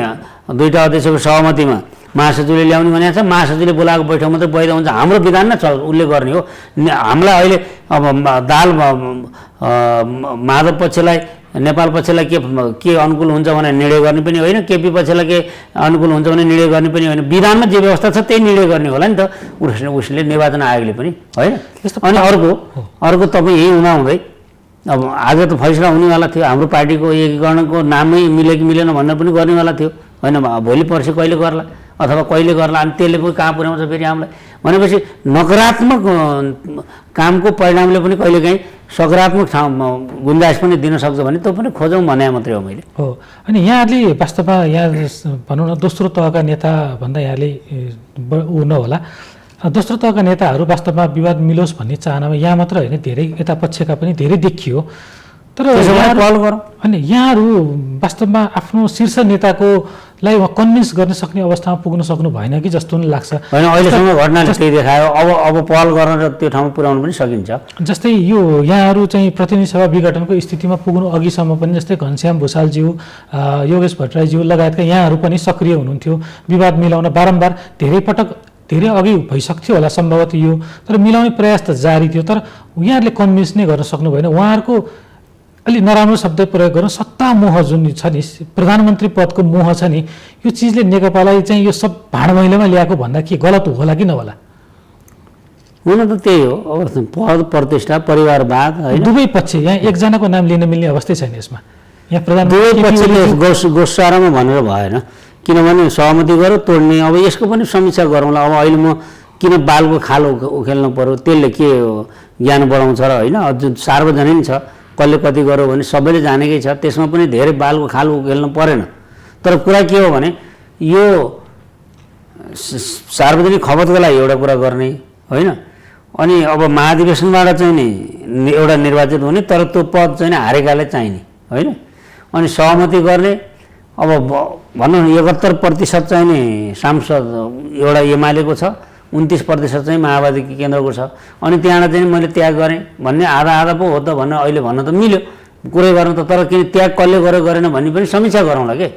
2टा अध्यक्षको सहमतिमा महासचिवले ल्याउने भनेको छ, महासचिवले बोलाएको बैठक मात्रै वैध हुन्छ। हाम्रो विधान नै उसले गर्ने हो। हामीलाई अहिले अब दाल माधव पक्षलाई नेपाल पक्षलाई के अनुकूल हुन्छ भने निर्णय गर्ने पनि होइन, केपी पक्षलाई के अनुकूल हुन्छ भने निर्णय गर्ने पनि होइन। विधानमा जे व्यवस्था छ त्यही निर्णय गर्ने होला नि त उसले निर्वाचन आयोगले पनि, होइन। अनि अर्को तपाईँ यही हुँदाहुँदै अब आज त फैसला हुनेवाला थियो, हाम्रो पार्टीको एकीकरणको नामै मिल्यो कि मिलेन भनेर पनि गर्नेवाला थियो, होइन। भोलि पर्सि कहिले गर्ला अथवा कहिले गर्ला, अनि त्यसले पनि कहाँ पुर्याउँछ फेरि हामीलाई भनेपछि नकारात्मक कामको परिणामले पनि कहिलेकाहीँ सकारात्मक गुन्जाइस पनि दिन सक्छ भने त्यो पनि खोजौँ भने मात्रै हो मैले। हो, अनि यहाँहरूले वास्तवमा यहाँ भनौँ न दोस्रो तहका नेता भन्दा यहाँले ऊ नहोला, दोस्रो तहका नेताहरू वास्तवमा विवाद मिलोस् भन्ने चाहनामा यहाँ मात्र होइन धेरै यता पक्षका पनि धेरै देखियो। तर अनि यहाँहरू वास्तवमा आफ्नो शीर्ष नेताकोलाई कन्भिन्स गर्न सक्ने अवस्थामा पुग्न सक्नु भएन कि जस्तो पनि लाग्छ। होइन, अहिलेसम्म घटनाले त्यही देखायो। अब पहल गर्न र त्यो ठाउँमा पुर्याउनु पनि सकिन्छ। जस्तै यो यहाँहरू चाहिँ प्रतिनिधि सभा विघटनको स्थितिमा पुग्नु अघिसम्म पनि जस्तै घनश्याम भूषालज्यू, योगेश भट्टराईज्यू लगायतका यहाँहरू पनि सक्रिय हुनुहुन्थ्यो। विवाद मिलाउन बारम्बार धेरै अघि भइसक्थ्यो होला सम्भवतः यो, तर मिलाउने प्रयास त जारी थियो। तर उहाँहरूले कन्भिन्स नै गर्न सक्नु भएन। उहाँहरूको अलि नराम्रो शब्द प्रयोग गर्नु सत्ता मोह जुन छ नि, प्रधानमन्त्री पदको मोह छ नि, यो चिजले नेकपालाई चाहिँ यो सब भाँडमैलोमा ल्याएको भन्दा के गलत होला कि नहोला? हुन त त्यही हो, अब पद प्रतिष्ठा परिवारवाद, होइन। दुवै पक्ष, यहाँ एकजनाको नाम लिन मिल्ने अवस्थै छैन यसमा। यहाँ दुवै पक्षले गोसारामा भनेर भएन, किनभने सहमति गर्यो तोड्ने। अब यसको पनि समीक्षा गरौँला। अब अहिले म किन बालको खालो उखेल्नु पर्यो, त्यसले के ज्ञान बढाउँछ र, होइन। जुन सार्वजनिक छ, कसले कति गर्यो भने सबैले जानेकै छ, त्यसमा पनि धेरै बालको खालो उखेल्नु परेन। तर कुरा के हो भने यो सार्वजनिक खपतको लागि एउटा कुरा गर्ने, होइन। अनि अब महाधिवेशनबाट चाहिँ नि एउटा निर्वाचित हुने, तर त्यो पद चाहिँ हारेकालाई चाहिने, होइन। अनि सहमति गर्ने, अब भनौँ 71% चाहिँ नि सांसद एउटा एमालेको छ, 29% चाहिँ माओवादी केन्द्रको छ। अनि त्यहाँबाट चाहिँ मैले त्याग गरेँ भन्ने आधा पो हो त भन्ने अहिले भन्न त मिल्यो कुरै गर्न त, तर किन त्याग कसले गर्यो गरेन भन्ने पनि समीक्षा गरौँला के।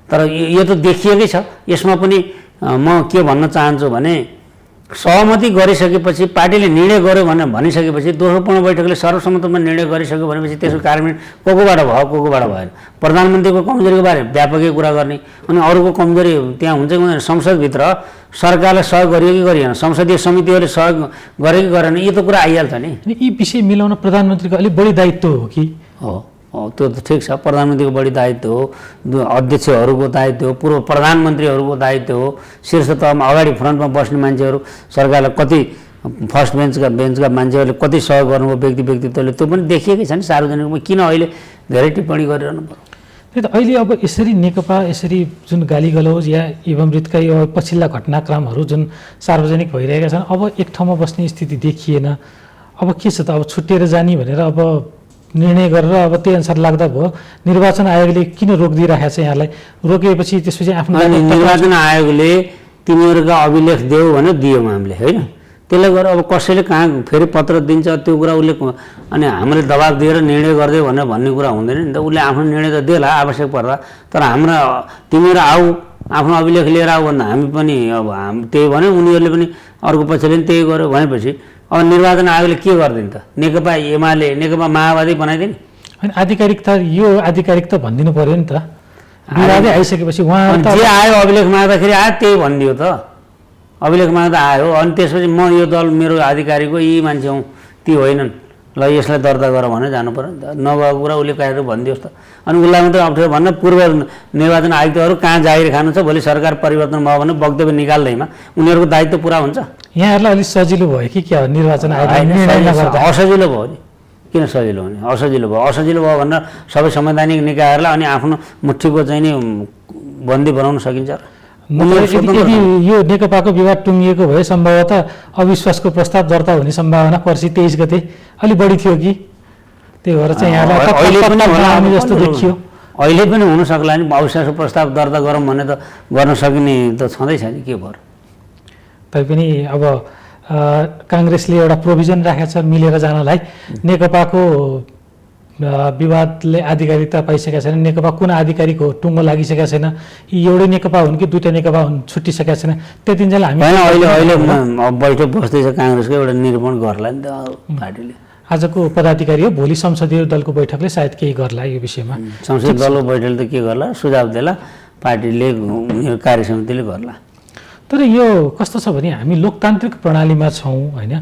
तर यो त देखिएकै छ। यसमा पनि म के भन्न चाहन्छु भने सहमति गरिसकेपछि पार्टीले निर्णय गर्यो भनेर भनिसकेपछि दोस्रो पूर्ण बैठकले सर्वसम्मतमा निर्णय गरिसक्यो भनेपछि त्यसको कार्यान्वयन कोबाट भयो कोबाट भएन। प्रधानमन्त्रीको कमजोरीको बारे व्यापकै कुरा गर्ने, अनि अरूको कमजोरी त्यहाँ हुन्छ कि हुँदैन। संसदभित्र सरकारलाई सहयोग गरियो कि गरिएन, संसदीय समितिहरूले सहयोग गरे कि गरेन, यो त कुरा आइहाल्छ नि। यी विषय मिलाउन प्रधानमन्त्रीको अलिक बढी दायित्व हो कि? हो, त्यो त ठिक छ। प्रधानमन्त्रीको बढी दायित्व हो, अध्यक्षहरूको दायित्व हो, पूर्व प्रधानमन्त्रीहरूको दायित्व हो। शीर्ष तहमा अगाडि फ्रन्टमा बस्ने मान्छेहरू, सरकारलाई कति फर्स्ट बेन्चका मान्छेहरूले कति सहयोग गर्नुभयो व्यक्तित्वले, त्यो पनि देखिएकै छ नि सार्वजनिकमा। किन अहिले धेरै टिप्पणी गरिरहनु पर्यो? त्यही त अहिले अब यसरी नेकपा यसरी जुन गाली गलौज या एवं यो पछिल्ला घटनाक्रमहरू जुन सार्वजनिक भइरहेका छन्, अब एक ठाउँमा बस्ने स्थिति देखिएन। अब के छ त, अब छुट्टिएर जाने भनेर अब निर्णय गरेर अब त्यही अनुसार लाग्दा भयो। निर्वाचन आयोगले किन रोकिदिइरहेको छ यहाँलाई? रोकिएपछि त्यसपछि आफ्नो निर्वाचन आयोगले तिनीहरूका अभिलेख देऊ भने दियौँ हामीले, होइन। त्यसले गर्दा अब कसैले कहाँ फेरि पत्र दिन्छ त्यो कुरा उसले, अनि हामीले दबाब दिएर निर्णय गरिदियो भनेर भन्ने कुरा हुँदैन नि त। उसले आफ्नो निर्णय त देला आवश्यक पर्दा, तर हाम्रा तिमीहरू आऊ आफ्नो अभिलेख लिएर आऊ भन्दा हामी पनि अब त्यही भन्यो, उनीहरूले पनि अर्को पक्षले पनि त्यही गर्यो भनेपछि अब निर्वाचन आयोगले के गरिदिन्छ त? नेकपा एमाले नेकपा माओवादी बनाइदिने? अनि आधिकारिकता यो आधिकारिक त भनिदिनु पऱ्यो नि त। विवादै आइसकेपछि उहाँ जे आयो अभिलेख माग्दाखेरि आयो त्यही भनिदियो त। अभिलेख माग्दा आयो, अनि त्यसपछि म यो दल मेरो आधिकारिक हो, यी मान्छे हौँ ती होइनन्, ल यसलाई दर्ता गर भनेर जानु पऱ्यो नि त। नभएको कुरा उसले काटेर भनिदियोस् त। अनि उसलाई मात्रै अप्ठ्यारो भन्न, पूर्व निर्वाचन आयुक्तहरू कहाँ जागिर खानु छ, भोलि सरकार परिवर्तन भयो भने वक्तव्य निकाल्दैमा उनीहरूको दायित्व पुरा हुन्छ। यहाँहरूलाई अलिक सजिलो भयो कि क्या निर्वाचन आयोग? असजिलो भयो नि। किन सजिलो भने असजिलो भयो? असजिलो भयो भनेर सबै संवैधानिक निकायहरूलाई अनि आफ्नो मुठीको चाहिँ नि बन्दी बनाउन सकिन्छ र? यदि यो नेकपाको विवाद टुङ्गिएको भए सम्भवतः अविश्वासको प्रस्ताव दर्ता हुने सम्भावना पर्सि 23 गते अलि बढी थियो कि, त्यही भएर चाहिँ यहाँलाई जस्तो देखियो। अहिले पनि हुन सक्ला नि, अविश्वासको प्रस्ताव दर्ता गरौँ भने त गर्न सकिने त छँदैछ नि, के भयो? तैपनि अब काङ्ग्रेसले एउटा प्रोभिजन राखेको छ मिलेर जानलाई, नेकपाको विवादले आधिकारिकता पाइसकेका छैन, नेकपा कुन आधिकारिक हो टुङ्गो लागिसकेका छैन, यी एउटै नेकपा हुन् कि दुईटा नेकपा हुन् छुट्टिसकेका छैन, त्यति चाहिँ हामी होइन। अहिले बैठक बस्दैछ काङ्ग्रेसको, एउटा निरूपण गर्ला नि त पार्टीले। आजको पदाधिकारी हो, भोलि संसदीय दलको बैठकले सायद केही गर्ला यो विषयमा। संसदीय दलको बैठकले त के गर्ला, सुझाव देला, पार्टीले कार्यसमितिले गर्ला। तर यो कस्तो छ भने हामी लोकतान्त्रिक प्रणालीमा छौँ होइन।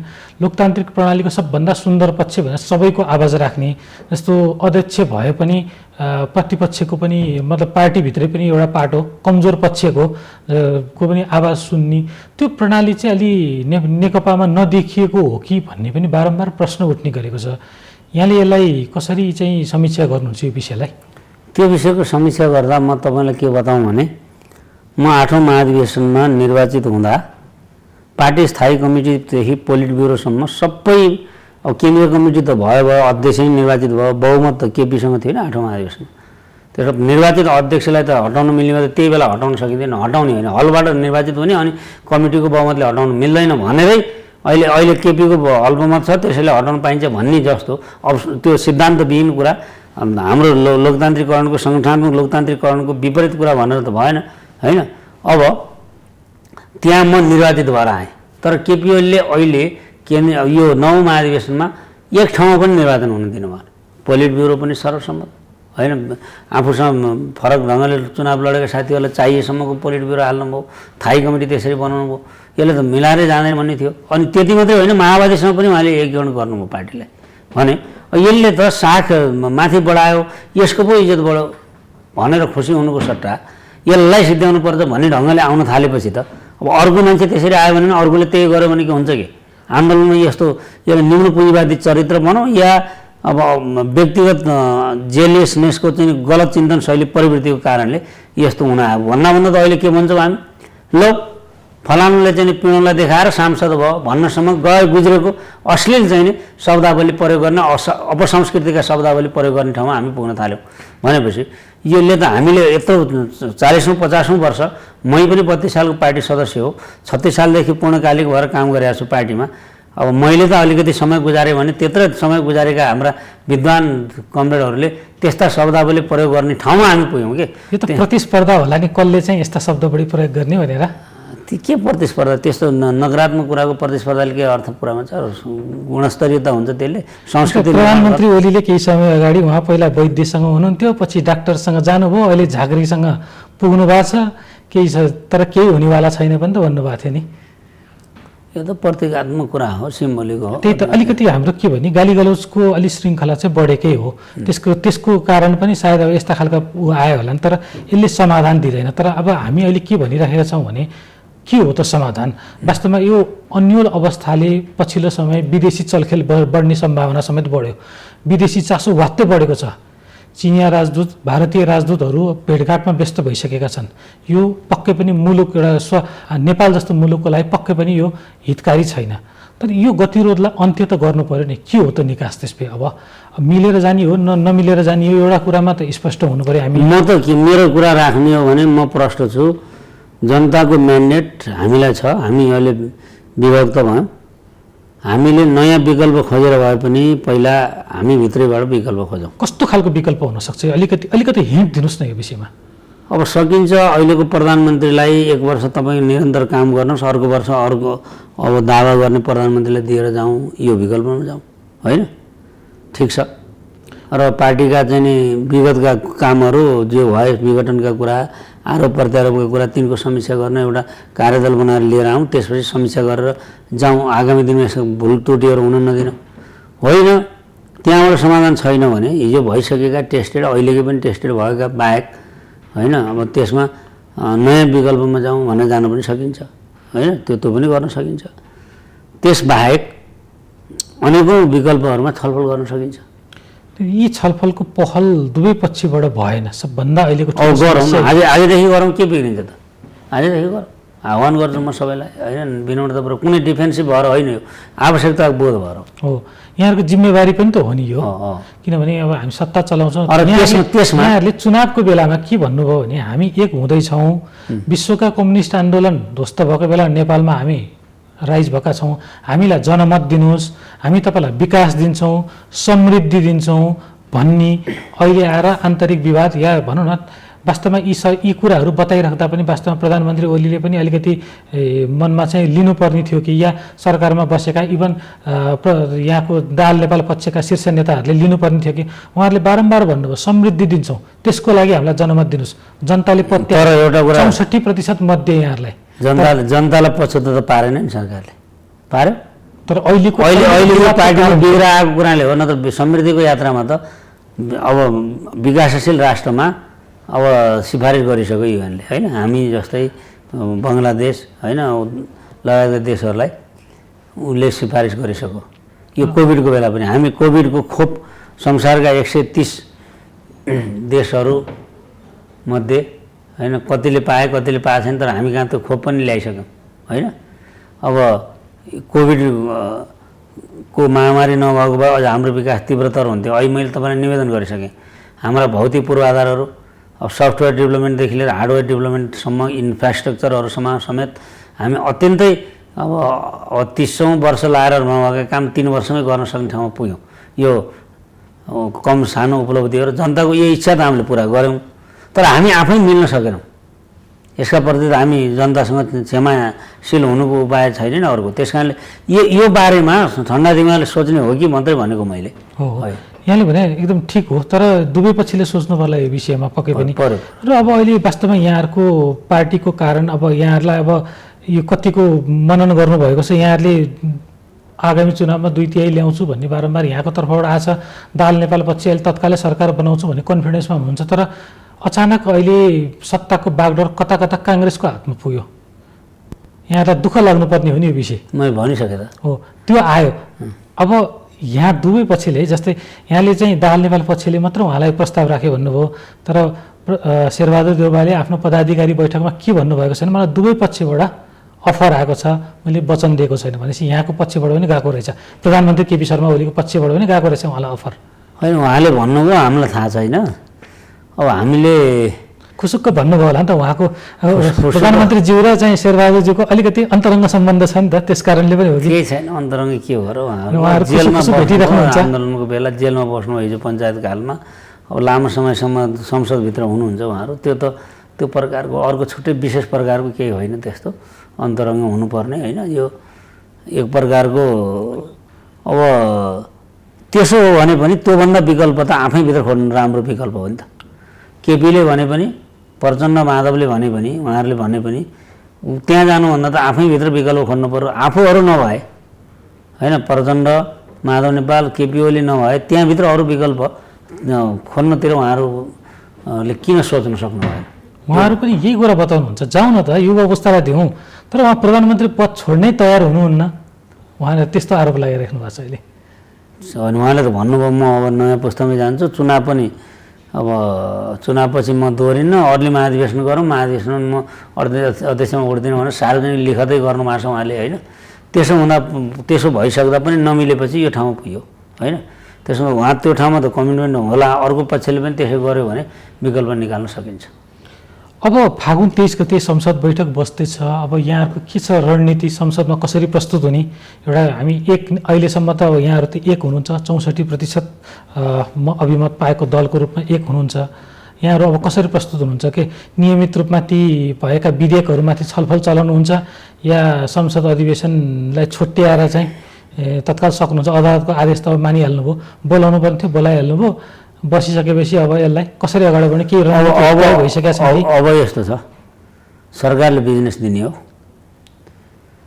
लोकतान्त्रिक प्रणालीको सबभन्दा सुन्दर पक्ष भनेर सबैको आवाज राख्ने, जस्तो अध्यक्ष भए पनि प्रतिपक्षको पनि मतलब पार्टीभित्रै पनि एउटा पाटो कमजोर पक्षको को पनि आवाज सुन्ने, त्यो प्रणाली चाहिँ अलि नेकपामा नदेखिएको हो कि भन्ने पनि बारम्बार प्रश्न उठ्ने गरेको छ। यहाँले यसलाई कसरी चाहिँ समीक्षा गर्नुहुन्छ यो विषयलाई? त्यो विषयको समीक्षा गर्दा म तपाईँलाई के बताउँ भने, म 8औं महाधिवेशनमा निर्वाचित हुँदा पार्टी स्थायी कमिटीदेखि पोलिट ब्युरोसम्म सबै, अब केन्द्रीय कमिटी त भयो, अध्यक्ष नै निर्वाचित भयो, बहुमत त केपीसँग थिएन 8औं महाधिवेशनमा। त्यसो निर्वाचित अध्यक्षलाई त हटाउन मिल्ने त त्यही बेला हटाउन सकिँदैन, हटाउने होइन, हलबाट निर्वाचित हुने अनि कमिटीको बहुमतले हटाउन मिल्दैन भनेरै अहिले केपीको अल्पमत छ त्यसैले हटाउन पाइन्छ भन्ने जस्तो अब त्यो सिद्धान्तविहीन कुरा, हाम्रो लोकतान्त्रिकरणको सङ्गठनात्मक लोकतान्त्रिकरणको विपरीत कुरा भनेर त भएन होइन। अब त्यहाँ म निर्वाचित भएर आएँ, तर केपी ओलीले अहिले यो 9औं महाधिवेशनमा एक ठाउँमा पनि निर्वाचन हुन दिनु भएन। पोलिट ब्युरो पनि सर्वसम्मत होइन, आफूसँग फरक ढङ्गले चुनाव लडेका साथीहरूलाई चाहिएसम्मको पोलिट ब्युरो हाल्नुभयो, स्थायी कमिटी त्यसरी बनाउनु भयो, यसले त मिलाएरै जाँदैन भन्ने थियो। अनि त्यति मात्रै होइन, माओवादीसँग पनि उहाँले एकीकरण गर्नुभयो पार्टीलाई भने, यसले त साख माथि बढायो, यसको पो इज्जत बढ्यो भनेर खुसी हुनुको सट्टा यसलाई सिद्ध्याउनु पर्छ भन्ने ढङ्गले आउन थालेपछि त अब अर्को मान्छे त्यसरी आयो भने अर्कोले त्यही गर्यो भने के हुन्छ कि? आन्दोलनमा यस्तो एउटा निम्न पुँजीवादी चरित्र भनौँ या अब व्यक्तिगत जेलियसनेसको चाहिँ गलत चिन्तन शैली प्रवृत्तिको कारणले यस्तो हुन आयो भन्दा त अहिले के भन्छौँ हामी, ल फलानुले चाहिँ पिउनलाई देखाएर सांसद भयो भन्नसम्म गुज्रेको अश्लील चाहिँ नि शब्दावली प्रयोग गर्ने, अपसंस्कृतिका शब्दावली प्रयोग गर्ने ठाउँमा हामी पुग्न थाल्यौँ भनेपछि यसले त हामीले यत्रो 40औं 50औं वर्ष, मै पनि 32 सालको पार्टी सदस्य हो, 36 सालदेखि पूर्णकालिक भएर काम गरिरहेको छु पार्टीमा। अब मैले त अलिकति समय गुजारेँ भने त्यत्रो समय गुजारेका हाम्रा विद्वान कमरेडहरूले त्यस्ता शब्दावली प्रयोग गर्ने ठाउँमा हामी पुग्यौँ कि। यो त प्रतिस्पर्धा होला नि, कसले चाहिँ यस्ता शब्द बढी प्रयोग गर्ने भनेर। त्यो के प्रतिस्पर्धा, त्यस्तो नकारात्मक कुराको प्रतिस्पर्धाले के अर्थ पुरामा छ? गुणस्तरीयता हुन्छ त्यसले। संस्कृति प्रधानमन्त्री ओलीले केही समय अगाडि उहाँ पहिला वैद्यसँग हुनुहुन्थ्यो, पछि डाक्टरसँग जानुभयो, अहिले झाँक्रीसँग पुग्नु भएको छ, केही छ तर केही हुनेवाला छैन पनि त भन्नुभएको थियो नि। यो त प्रतीकात्मक कुरा हो, सिम्बोलिक हो। त्यही त अलिकति हाम्रो के भने गाली गलौजको अलि श्रृङ्खला चाहिँ बढेकै हो, त्यसको कारण पनि सायद अब यस्ता खालका आयो होला नि, तर यसले समाधान दिँदैन। तर अब हामी अहिले के भनिरहेका छौँ भने के हो त समाधान? वास्तवमा यो अन्यल अवस्थाले पछिल्लो समय विदेशी चलखेल बढ्ने सम्भावना समेत बढ्यो, विदेशी चासो वात्तै बढेको छ। चिनिया राजदूत, भारतीय राजदूतहरू भेटघाटमा व्यस्त भइसकेका छन्। यो पक्कै पनि मुलुक एउटा नेपाल जस्तो मुलुकको लागि पक्कै पनि यो हितकारी छैन। तर यो गतिरोधलाई अन्त्य त गर्नु पर्यो नि, के हो त निकास त्यसपछि? अब मिलेर जाने हो नमिलेर जाने हो, एउटा कुरामा त स्पष्ट हुनु पर्यो। हामी म त मेरो कुरा राख्ने हो भने म प्रष्ट छु, जनताको म्यान्डेट हामीलाई छ, हामी अहिले विभक्त भयौँ, हामीले नयाँ विकल्प खोजेर भए पनि पहिला हामी भित्रैबाट विकल्प खोजौँ। कस्तो खालको विकल्प हुनसक्छ अलिकति हिन्ट दिनुहोस् न यो विषयमा। अब सकिन्छ अहिलेको प्रधानमन्त्रीलाई 1 वर्ष तपाईँ निरन्तर काम गर्नुहोस्, अर्को वर्ष अर्को अब दावा गर्ने प्रधानमन्त्रीलाई दिएर जाउँ, यो विकल्पमा जाउँ होइन, ठिक छ। र पार्टीका चाहिँ नि विगतका कामहरू जो भए, विघटनका कुरा, आरोप प्रत्यारोपका कुरा, तिनको समीक्षा गर्न एउटा कार्यदल बनाएर लिएर आउँ, त्यसपछि समीक्षा गरेर जाउँ, आगामी दिनमा यसो भुल त्रुटिहरू हुन नदिनौँ होइन। त्यहाँबाट समाधान छैन भने हिजो भइसकेका टेस्टेड, अहिलेकै पनि टेस्टेड भएका बाहेक होइन, अब त्यसमा नयाँ विकल्पमा जाउँ भनेर जान पनि सकिन्छ होइन, त्यो पनि गर्न सकिन्छ। त्यसबाहेक अनेकौँ विकल्पहरूमा छलफल गर्न सकिन्छ। यी छलफलको पहल दुवै पक्षबाट भएन, सबभन्दा अहिलेको गरौँ न, आजदेखि गरौँ, के बिग्रिन्छ त? आजदेखि गरौँ, आह्वान गर्छु म सबैलाई होइन, विनम्रतापूर्वक, कुनै डिफेन्सिभ भएर होइन, यो आवश्यकता बोध भएर हो। यहाँहरूको जिम्मेवारी पनि त हो नि यो, किनभने अब हामी सत्ता चलाउँछौँ। यहाँहरूले चुनावको बेलामा के भन्नुभयो भने हामी एक हुँदैछौँ, विश्वका कम्युनिस्ट आन्दोलन ध्वस्त भएको बेला नेपालमा हामी राइज भएका छौँ, हामीलाई जनमत दिनुहोस्, हामी तपाईँलाई विकास दिन्छौँ, समृद्धि दिन्छौँ भन्ने अहिले आएर आन्तरिक विवाद या भनौँ न वास्तवमा यी कुराहरू बताइराख्दा पनि वास्तवमा प्रधानमन्त्री ओलीले पनि अलिकति मनमा चाहिँ लिनुपर्ने थियो कि या सरकारमा बसेका इभन यहाँको दाहाल नेपाल पक्षका शीर्ष नेताहरूले लिनुपर्ने थियो कि उहाँहरूले बारम्बार भन्नुभयो समृद्धि दिन्छौँ त्यसको लागि हामीलाई जनमत दिनुहोस् जनताले तर एउटा कुरा 64% मत दिए यहाँहरूलाई जनतालाई पछुतो त पारेन नि सरकारले पार्यो तर अहिलेको पार्टीमा बिग्रा आएको कुराले हो न त समृद्धिको यात्रामा त अब विकासशील राष्ट्रमा अब सिफारिस गरिसक्यो युएनले होइन हामी जस्तै बङ्गलादेश होइन लगायतका देशहरूलाई उसले सिफारिस गरिसक्यो यो कोभिडको बेला पनि हामी कोभिडको खोप संसारका 130 देशहरू मध्ये होइन कतिले पाए कतिले पाएको छैन तर हामी कहाँ त्यो खोप पनि ल्याइसक्यौँ होइन अब कोभिडको महामारी नभएको भए अझ हाम्रो विकास तीव्रतर हुन्थ्यो अहिले मैले तपाईँलाई निवेदन गरिसकेँ हाम्रा भौतिक पूर्वाधारहरू अब सफ्टवेयर डेभलपमेन्टदेखि लिएर हार्डवेयर डेभलपमेन्टसम्म इन्फ्रास्ट्रक्चरहरूसम्म समेत हामी अत्यन्तै अब 30औं वर्ष लाएर नभएको काम 3 वर्षमै गर्न सक्ने ठाउँमा पुग्यौँ यो कम सानो उपलब्धि हो र जनताको यो इच्छा त हामीले पुरा गऱ्यौँ तर हामी आफै मिल्न सकेनौँ यसका प्रति त हामी जनतासँग क्षमाशील हुनुको उपाय छैन नि अर्को त्यस कारणले यो बारेमा ठन्डा दिमागले सोच्ने हो कि मात्रै भनेको मैले हो यहाँले भने एकदम ठिक हो तर दुवै पक्षले सोच्नु पर्ला यो विषयमा पक्कै पनि र अब अहिले वास्तवमा यहाँहरूको पार्टीको कारण अब यहाँहरूलाई अब यो कतिको मनन गर्नुभएको छ यहाँहरूले आगामी चुनावमा 2/3 ल्याउँछु भन्ने बारम्बार यहाँको तर्फबाट आछ दाहाल नेपाल पक्ष अहिले तत्कालै सरकार बनाउँछु भन्ने कन्फिडेन्समा हुनुहुन्छ तर अचानक अहिले सत्ताको बागडोर कता कता काङ्ग्रेसको हातमा पुग्यो यहाँलाई दुःख लाग्नुपर्ने हो नि यो विषय मैले भनिसकेँ त हो त्यो आयो अब यहाँ दुवै पक्षले जस्तै यहाँले चाहिँ दाहाल नेपाल पक्षले मात्र उहाँलाई प्रस्ताव राख्यो भन्नुभयो तर शेरबहादुर देउवाले आफ्नो पदाधिकारी बैठकमा के भन्नुभएको छैन मलाई दुवै पक्षबाट अफर आएको छ मैले वचन दिएको छैन भनेपछि यहाँको पक्षबाट पनि गएको रहेछ प्रधानमन्त्री केपी शर्मा ओलीको पक्षबाट पनि गएको रहेछ उहाँलाई अफर होइन उहाँले भन्नुभयो हामीलाई थाहा छैन अब हामीले खुसुक्क भन्नुभयो होला नि त उहाँको प्रधानमन्त्रीज्यू र चाहिँ शेरबहादुरज्यूको अलिकति अन्तरङ्ग सम्बन्ध छ नि त त्यस कारणले पनि हो कि केही छैन अन्तरङ्ग के हो र आन्दोलनको बेला जेलमा बस्नु हिजो पञ्चायत कालमा अब लामो समयसम्म संसदभित्र हुनुहुन्छ उहाँहरू त्यो प्रकारको अर्को छुट्टै विशेष प्रकारको केही होइन त्यस्तो अन्तरङ्ग हुनुपर्ने होइन यो एक प्रकारको अब त्यसो हो भने पनि त्योभन्दा विकल्प त आफैभित्र खोज्नु राम्रो विकल्प हो नि त केपीले भने पनि प्रचण्ड माधवले भने पनि उहाँहरूले भने पनि त्यहाँ जानुभन्दा त आफैभित्र विकल्प खोज्नु पर्यो आफूहरू नभए होइन प्रचण्ड माधव नेपाल केपी ओली नभए त्यहाँभित्र अरू विकल्प खोज्नतिर उहाँहरूले किन सोच्न सक्नु भएन उहाँहरू पनि यही कुरा बताउनुहुन्छ जाउँ न त युवा अवस्थालाई दिउँ तर उहाँ प्रधानमन्त्री पद छोड्नै तयार हुनुहुन्न उहाँले त्यस्तो आरोप लगाइराख्नु भएको छ अहिले अनि उहाँले त भन्नुभयो म अब नयाँ पुस्तामै जान्छु चुनाव पनि अब चुनावपछि म दोहोरिन्न अर्ली महाधिवेशन गरौँ महाधिवेशनमा म अध्यक्षमा उठ्दिनँ भनेर सार्वजनिक लिखतै गर्नुभएको छ उहाँले होइन त्यसो भइसक्दा पनि नमिलेपछि यो ठाउँमा पुग्यो होइन त्यसमा उहाँ त्यो ठाउँमा त कमिटमेन्ट होला अर्को पक्षले पनि त्यसो गर्यो भने विकल्प निकाल्न सकिन्छ अब फागुन 23 गते संसद बैठक बस्दैछ अब यहाँहरूको के छ रणनीति संसदमा कसरी प्रस्तुत हुने एउटा हामी अहिलेसम्म त यहाँहरू त एक हुनुहुन्छ 64% अभिमत पाएको दलको रूपमा एक हुनुहुन्छ यहाँहरू अब कसरी प्रस्तुत हुनुहुन्छ कि नियमित रूपमा ती भएका विधेयकहरूमाथि छलफल चलाउनुहुन्छ या संसद अधिवेशनलाई छुट्याएर चाहिँ तत्काल सक्नुहुन्छ अदालतको आदेश त मानिहाल्नुभयो बोलाउनु पर्ने थियो बोलाइहाल्नुभयो बसिसकेपछि अब यसलाई कसरी अगाडि बढ्ने के भइसकेको छ अब यस्तो छ सरकारले बिजनेस दिने हो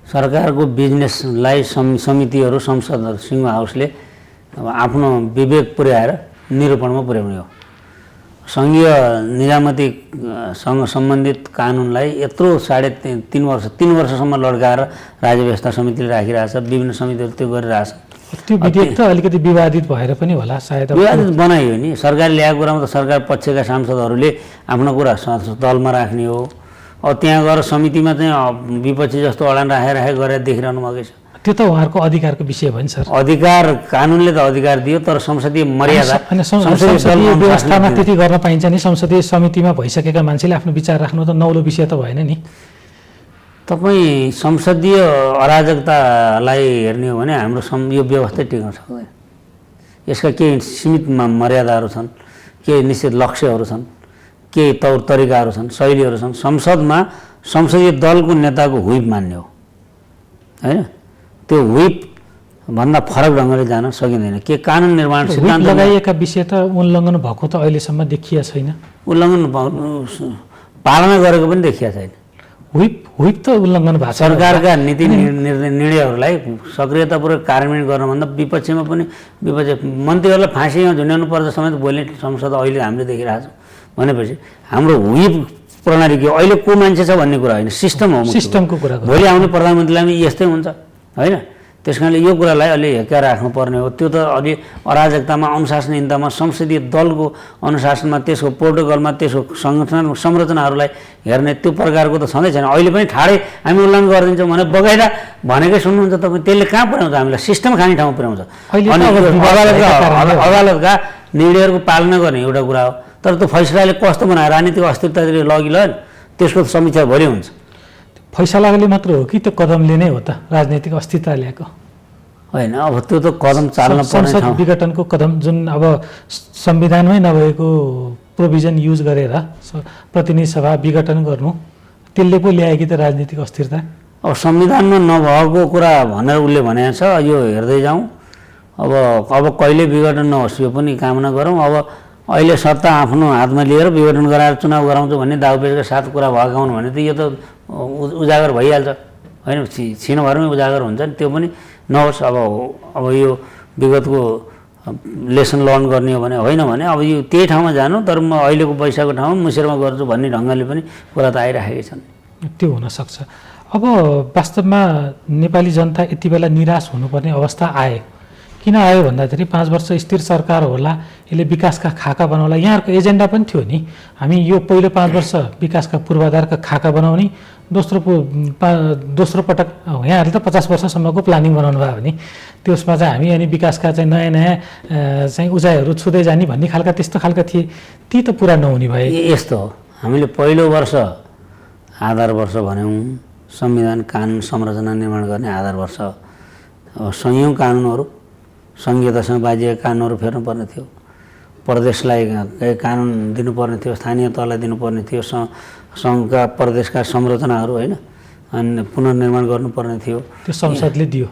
सरकारको बिजनेसलाई समितिहरू संसदहरू सिंह हाउसले अब आफ्नो विवेक पुर्याएर निरूपणमा पुर्याउने हो सङ्घीय निजामतीसँग सम्बन्धित कानुनलाई यत्रो 3.5 वर्ष 3 वर्षसम्म लड्काएर राज्य व्यवस्था समितिले राखिरहेछ विभिन्न समितिहरू त्यो गरिरहेछ त्यो विधेयक त अलिकति विवादित भएर पनि होला सायद विवादित बनाइयो नि सरकारले ल्याएको कुरामा त सरकार पक्षका सांसदहरूले आफ्नो कुरा दलमा राख्ने हो अब त्यहाँ गएर समितिमा चाहिँ विपक्षी जस्तो अडान राखेर गरेर देखिरहनु भएको छ त्यो त उहाँहरूको अधिकारको विषय भयो नि सर अधिकार कानुनले त अधिकार दियो तर संसदीय मर्यादा संसदीय व्यवस्थामा त्यति गर्न पाइन्छ नि संसदीय समितिमा भइसकेका मान्छेले आफ्नो विचार राख्नु त नौलो विषय त भएन नि तपाईँ संसदीय अराजकतालाई हेर्ने हो भने हाम्रो यो व्यवस्था टिक्न सक्दैन यसका केही सीमित मर्यादाहरू छन्, केही निश्चित लक्ष्यहरू छन्, केही तौर तरिकाहरू छन्, शैलीहरू छन्। संसदमा संसदीय दलको नेताको हुइप मान्ने हो होइन, त्यो हुइप भन्दा फरक ढङ्गले जान सकिँदैन। के कानुन निर्माण सिद्धान्त लगाइएका विषय त उल्लङ्घन भएको त अहिलेसम्म देखिया छैन। उल्लङ्घन पालना गरेको पनि देखिया छैन। हुइप त उल्लङ्घन भएको छ। सरकारका नीति निर्णयहरूलाई सक्रियतापूर्वक कार्यान्वयन गर्नुभन्दा विपक्षमा पनि विपक्ष मन्त्रीहरूलाई फाँसीमा झुन्ड्याउनु पर्दा समेत बोल्ने संसद अहिले हामीले देखिरहेको छौँ। भनेपछि हाम्रो हुइप प्रणाली के अहिले को मान्छे छ भन्ने कुरा होइन, सिस्टम हो। सिस्टमको कुरा भोलि आउने प्रधानमन्त्रीलाई पनि यस्तै हुन्छ होइन। त्यस कारणले यो कुरालाई अलि हेक्का राख्नुपर्ने हो। त्यो त अलि अराजकतामा, अनुशासनहीनतामा, संसदीय दलको अनुशासनमा, त्यसको प्रोटोकलमा, त्यसको सङ्गठन संरचनाहरूलाई हेर्ने त्यो प्रकारको त छँदै छैन। अहिले पनि ठाडै हामी उल्लङ्घन गरिदिन्छौँ भने बगैँडा भनेकै सुन्नुहुन्छ तपाईँ, त्यसले कहाँ पुर्याउँछ हामीलाई? सिस्टम खाने ठाउँमा पुर्याउँछ। अनि अदालतका निर्णयहरूको पालना गर्ने एउटा कुरा हो, तर त्यो फैसलाले कस्तो बनायो, राजनीतिक अस्थिरतातिर लगिलो त्यसको समीक्षा भोलि हुन्छ। फैसलाले मात्र हो कि त्यो कदमले नै हो त राजनीतिक अस्थिरता ल्याएको होइन? अब त्यो त कदम चाल्न पर्ने संसद विघटनको कदम जुन अब संविधानमै नभएको प्रोभिजन युज गरेर प्रतिनिधि सभा विघटन गर्नु, त्यसले पो ल्यायो कि त राजनीतिक अस्थिरता? अब संविधानमा नभएको कुरा भनेर उसले भनेको छ, यो हेर्दै जाउँ। अब कहिले विघटन नहोस् यो पनि कामना गरौँ। अब अहिले सत्ता आफ्नो हातमा लिएर विघटन गराएर चुनाव गराउँछु भन्ने दाउपेचका साथ कुरा भएको हुनु भने त यो त उजागर भइहाल्छ होइन, छिनभरमै उजागर हुन्छ नि। त्यो पनि नहोस्। अब यो विगतको लेसन लर्न गर्ने हो भने होइन भने अब यो त्यही ठाउँमा जानु, तर म अहिलेको पैसाको ठाउँमा मुसेरमा गर्छु भन्ने ढङ्गले पनि कुरा त आइराखेकै छन्। त्यो हुनसक्छ। अब वास्तवमा नेपाली जनता यति बेला निराश हुनुपर्ने अवस्था आयो। किन आयो भन्दाखेरि 5 वर्ष स्थिर सरकार होला, यसले विकासका खाका बनाउला। यहाँहरूको एजेन्डा पनि थियो नि, हामी यो पहिलो 5 वर्ष विकासका पूर्वाधारका खाका बनाउने, दोस्रो पटक यहाँहरूले त 50 वर्षसम्मको प्लानिङ बनाउनु भयो भने त्यसमा चाहिँ हामी अनि विकासका चाहिँ नयाँ नयाँ चाहिँ उचाइहरू छुँदै जाने भन्ने खालका त्यस्तो खालका थिए, ती त पुरा नहुने भए। यस्तो हो, हामीले पहिलो वर्ष आधार वर्ष भन्यौँ, संविधान कानुन संरचना निर्माण गर्ने आधार वर्ष। अब संयौँ कानुनहरू, सङ्घीयतासँग बाजिएका कानुनहरू फेर्नुपर्ने थियो, प्रदेशलाई कानुन दिनुपर्ने थियो, स्थानीय तहलाई दिनुपर्ने थियो, सङ्घका प्रदेशका संरचनाहरू होइन, अनि पुनर्निर्माण गर्नुपर्ने थियो। त्यो संसदले दियो,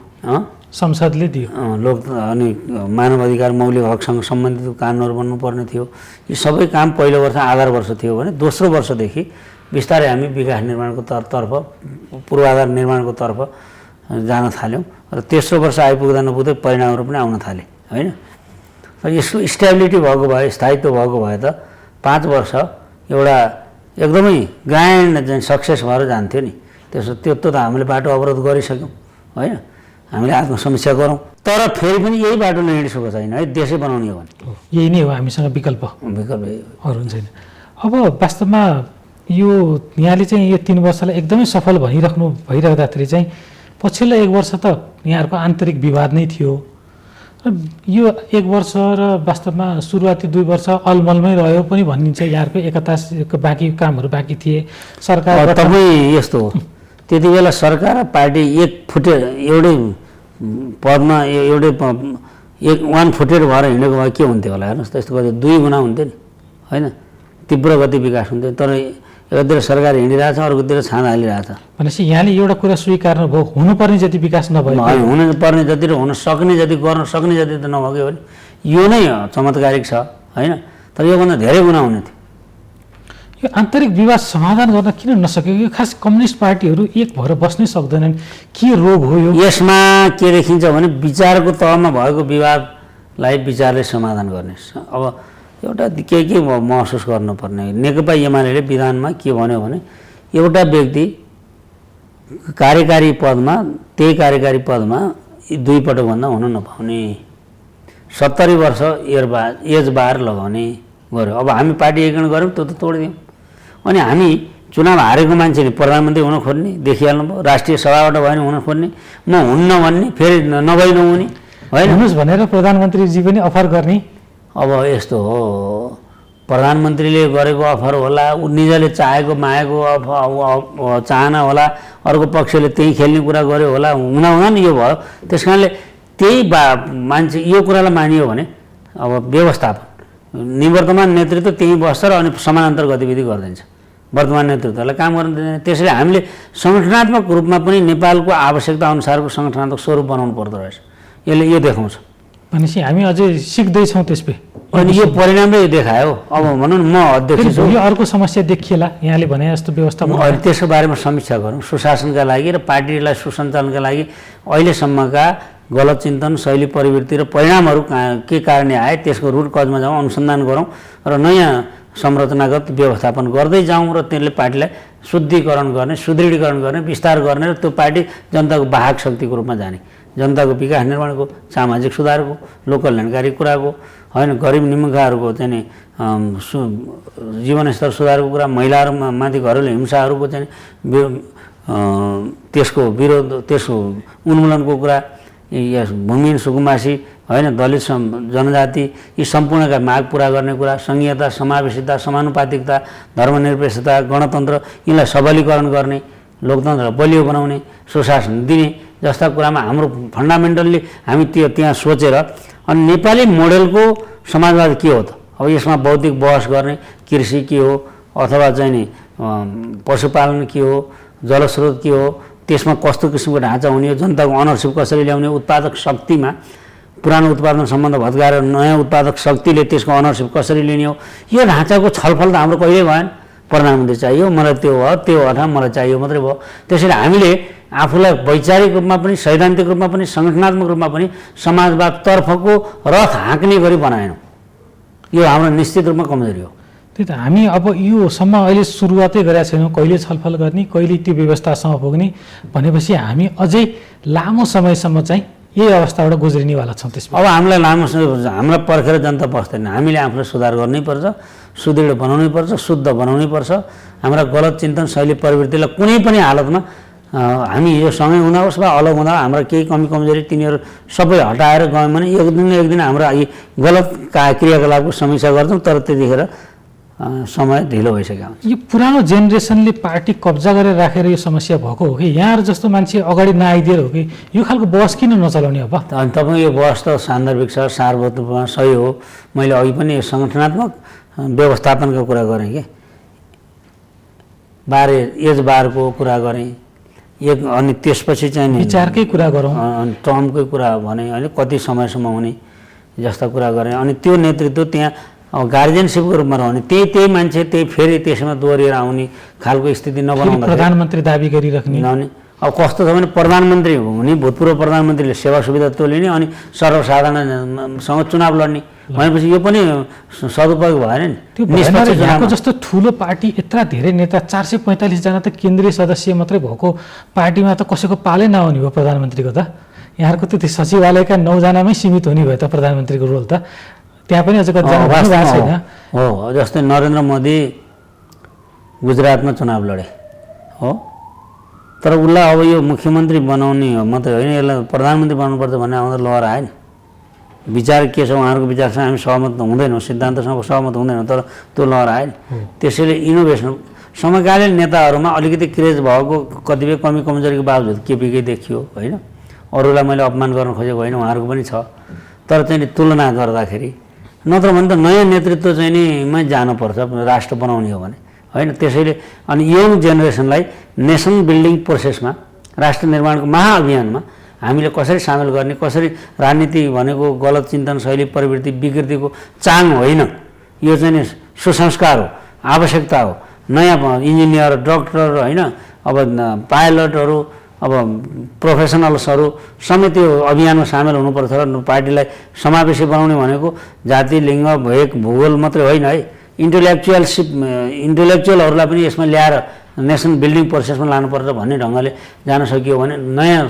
संसदले दियो। लोक अनि मानव अधिकार मौलिक हकसँग सम्बन्धित कानुनहरू बन्नुपर्ने थियो। यी सबै काम पहिलो वर्ष आधार वर्ष थियो भने दोस्रो वर्षदेखि बिस्तारै हामी विकास निर्माणको तर्फ, पूर्वाधार निर्माणको तर्फ जान थाल्यौँ र तेस्रो वर्ष आइपुग्दा नपुग्दै परिणामहरू पनि आउन थाले होइन। तर यसको स्टेबिलिटी भएको भए, स्थायित्व भएको भए त 5 वर्ष एउटा एकदमै ग्रान्ड चाहिँ सक्सेस भएर जान्थ्यो नि। त्यो त हामीले बाटो अवरोध गरिसक्यौँ होइन, हामीले आत्मसमीक्षा गरौँ। तर फेरि पनि यही बाटो नहिँडिसकेको छैन है, देशै बनाउने हो भने यही नै हो हामीसँग विकल्प अरू छैन। अब वास्तवमा यो यहाँले चाहिँ यो 3 वर्षलाई एकदमै सफल भइराख्दाखेरि चाहिँ पछिल्लो 1 वर्ष त यहाँहरूको आन्तरिक विवाद नै थियो। यो 1 वर्ष र वास्तवमा सुरुवाती 2 वर्ष अलमलमै रह्यो पनि भनिन्छ। यहाँहरूको एकताको बाँकी कामहरू बाँकी थिए। सरकार तपाईँ यस्तो हो, त्यति बेला सरकार र पार्टी एक फुटेड एउटै पदमा एउटै वान फुटेड भएर हिँडेको भए के हुन्थ्यो होला हेर्नुहोस् त। यस्तो गर्दा 2 गुणा हुन्थ्यो नि होइन, तीव्र गति विकास हुन्थ्यो। तर एकातिर सरकार हिँडिरहेछ, अर्कोतिर छान हालिरहेछ। भनेपछि यहाँले एउटा कुरा स्वीकार्नु भयो, हुनुपर्ने जति विकास नभयो, हुनुपर्ने जति र हुन सक्ने जति, गर्न सक्ने जति त नभएको हो नि। यो नै चमत्कारिक छ होइन, तर योभन्दा धेरै गुणा हुने थियो। यो आन्तरिक विवाद समाधान गर्न किन नसकेको? यो खास कम्युनिस्ट पार्टीहरू एक भएर बस्नै सक्दैनन्, के रोग हो यो? यसमा के देखिन्छ भने विचारको तहमा भएको विवादलाई विचारले समाधान गर्ने। अब एउटा के महसुस गर्नुपर्ने, नेकपा एमाले विधानमा के भन्यो भने एउटा व्यक्ति कार्यकारी पदमा, त्यही कार्यकारी पदमा 2 पटकभन्दा हुन नपाउने, 70 वर्ष एज बार लगाउने गर्यो। अब हामी पार्टी एकीकरण गऱ्यौँ, त्यो त तोडिदियौँ। अनि हामी चुनाव हारेको मान्छेले प्रधानमन्त्री हुन खोज्ने देखिहाल्नु भयो, राष्ट्रिय सभाबाट भयो भने हुन खोज्ने, म हुन्न भन्ने, फेरि नभई नहुने होइन, हुनुहोस् भनेर प्रधानमन्त्रीजी पनि अफर गर्ने। अब यस्तो हो, प्रधानमन्त्रीले गरेको अफर होला, निजले चाहेको मागेको चाहना होला, अर्को पक्षले त्यही खेल्ने कुरा गर्यो होला, हुन नि यो भयो। त्यस कारणले त्यही मान्छे यो कुरालाई मानियो भने अब व्यवस्थापन निवर्तमान नेतृत्व त्यहीँ बस्छ र अनि समानान्तर गतिविधि गरिदिन्छ वर्तमान नेतृत्वलाई काम गर्न दिँदैन। त्यसैले हामीले सङ्गठनात्मक रूपमा पनि नेपालको आवश्यकता अनुसारको सङ्गठनात्मक स्वरूप बनाउनु पर्दो रहेछ। यसले यो देखाउँछ। भनेपछि हामी अझै सिक्दैछौँ त्यसपछि। अनि यो परिणामले यो देखायो। अब भनौँ न म अध्यक्ष छु, यो अर्को समस्या देखिएला यहाँले भने जस्तो व्यवस्थापन अहिले त्यसको बारेमा समीक्षा गरौँ सुशासनका लागि र पार्टीलाई सुसञ्चालनका लागि अहिलेसम्मका गलत चिन्तन शैली प्रवृत्ति र परिणामहरू के कारणले आए त्यसको रुट कजमा जाउँ, अनुसन्धान गरौँ र नयाँ संरचनागत व्यवस्थापन गर्दै जाउँ र त्यसले पार्टीलाई शुद्धिकरण गर्ने, सुदृढीकरण गर्ने, विस्तार गर्ने र त्यो पार्टी जनताको वाहक शक्तिको रूपमा जाने, जनताको विकास निर्माणको, सामाजिक सुधारको, लोक कल्याणकारी कुराको, होइन गरिब निमुखाहरूको चाहिँ नि जीवनस्तर सुधारको कुरा, महिलाहरूमाथि घरेलु हिंसाहरूको चाहिँ त्यसको विरोध, त्यसको उन्मूलनको कुरा, यस भूमिहीन सुकुम्बासी होइन दलित जनजाति यी सम्पूर्णका माग पुरा गर्ने कुरा, सङ्घीयता, समावेशिता, समानुपातिकता, धर्मनिरपेक्षता, गणतन्त्र यिनलाई सबलीकरण गर्ने, लोकतन्त्रलाई बलियो बनाउने, सुशासन दिने जस्ता कुरामा हाम्रो फन्डामेन्टल्ली हामी त्यहाँ सोचेर अनि नेपाली मोडेलको समाजवाद के हो त, अब यसमा बौद्धिक बहस गर्ने, कृषि के हो अथवा चाहिँ नि पशुपालन के हो, जलस्रोत के हो, त्यसमा कस्तो किसिमको ढाँचा हुने हो, जनताको अनरसिप कसरी ल्याउने, उत्पादक शक्तिमा पुरानो उत्पादन सम्बन्ध भत्काएर नयाँ उत्पादक शक्तिले त्यसको अनरसिप कसरी लिने हो, यो ढाँचाको छलफल त हाम्रो कहिल्यै भएन। प्रधानमन्त्री चाहियो, मलाई त्यो भयो, त्यो अथवा मलाई चाहियो मात्रै भयो। त्यसैले हामीले आफूलाई वैचारिक रूपमा पनि, सैद्धान्तिक रूपमा पनि, सङ्गठनात्मक रूपमा पनि समाजवादतर्फको रथ हाँक्ने गरी बनाएनौँ। यो हाम्रो निश्चित रूपमा कमजोरी हो। त्यही त हामी अब योसम्म अहिले सुरुवातै गरेका छैनौँ, कहिले छलफल गर्ने, कहिले त्यो व्यवस्थासम्म पुग्ने भनेपछि हामी अझै लामो समयसम्म चाहिँ यही अवस्थाबाट गुज्रिनेवाला छौँ। त्यसमा अब हामीलाई लामो हामीलाई पर्खेर जनता बस्दैन, हामीले आफूलाई सुधार गर्नैपर्छ, सुदृढ बनाउनै पर्छ, शुद्ध बनाउनै पर्छ। हाम्रा गलत चिन्तन शैली प्रवृत्तिलाई कुनै पनि हालतमा हामी यो सँगै हुँदाहोस् वा अलग हुँदा हाम्रा केही कमी कमजोरी तिनीहरू सबै हटाएर गयौँ भने एक दिन हाम्रा यी गलत क्रियाकलापको समीक्षा गर्छौँ, तर त्यतिखेर समय ढिलो भइसक्यो। यो पुरानो जेनेरेसनले पार्टी कब्जा गरेर राखेर यो समस्या भएको हो कि यहाँहरू जस्तो मान्छे अगाडि नआइदिएर हो कि यो खालको बहस किन नचलाउने अब? अनि तपाईँको यो बहस त सान्दर्भिक छ, सार्वत्रिकमा सही हो। मैले अघि पनि यो सङ्गठनात्मक व्यवस्थापनको कुरा गरेँ कि एज बारको कुरा गरेँ एक, अनि त्यसपछि चाहिँ नि विचारकै कुरा गरौँ, अनि टर्मकै कुरा भने होइन कति समयसम्म हुने जस्ता कुरा गरेँ। अनि त्यो नेतृत्व त्यहाँ गार्जियनसिपको रूपमा रहने, त्यही मान्छे त्यही फेरि त्यसमा दोहोरिएर आउने खालको स्थिति नबनाउँदा प्रधानमन्त्री दाबी गरिराख्ने नहुने। अब कस्तो छ भने प्रधानमन्त्री हुने, भूतपूर्व प्रधानमन्त्रीले सेवा सुविधा तोलिने अनि सर्वसाधारणसँग चुनाव लड्ने भनेपछि यो पनि सदुपयोग भएन नि। यहाँको जस्तो ठुलो पार्टी यत्र धेरै नेता 445 जना त केन्द्रीय सदस्य मात्रै भएको पार्टीमा त कसैको पालै नहुने भयो प्रधानमन्त्रीको त। यहाँको त त्यो सचिवालयका 9 जनामै सीमित हुने भयो त प्रधानमन्त्रीको रोल त, त्यहाँ पनि अझ कतिजना भएको छैन हो। जस्तै नरेन्द्र मोदी गुजरातमा चुनाव लडे हो, तर उसलाई अब यो मुख्यमन्त्री बनाउने मात्रै होइन, यसलाई प्रधानमन्त्री बनाउनुपर्छ भन्ने आउँदा लहर आयो नि। विचार के छ उहाँहरूको विचारसँग हामी सहमत हुँदैनौँ, सिद्धान्तसँग सहमत हुँदैनौँ, तर त्यो लहर आयो नि। त्यसैले इनोभेसन समकालीन नेताहरूमा अलिकति क्रेज भएको कतिपय कमी कमजोरीको बावजुद केपीकै देखियो होइन। अरूलाई मैले अपमान गर्न खोजेको होइन, उहाँहरूको पनि छ, तर चाहिँ नि तुलना गर्दाखेरि नत्र भने त नयाँ नेतृत्व चाहिँ नि मै जानुपर्छ राष्ट्र बनाउने हो भने होइन। त्यसैले अनि यङ जेनेरेसनलाई नेसन बिल्डिङ प्रोसेसमा, राष्ट्र निर्माणको महाअभियानमा हामीले कसरी सामेल गर्ने, कसरी राजनीति भनेको गलत चिन्तन शैली प्रवृत्ति विकृतिको चाङ होइन, यो चाहिँ नि सुसंस्कार हो, आवश्यकता हो। नयाँ इन्जिनियर, डक्टर होइन, अब पाइलटहरू, अब प्रोफेसनल्सहरू समेत यो अभियानमा सामेल हुनुपर्छ र पार्टीलाई समावेशी बनाउने भनेको जाति, लिङ्ग, भेक, भूगोल मात्रै होइन है, इन्टेलेक्चुअलहरूलाई पनि यसमा ल्याएर नेसन बिल्डिङ प्रोसेसमा लानुपर्छ भन्ने ढङ्गले जान सकियो भने नयाँ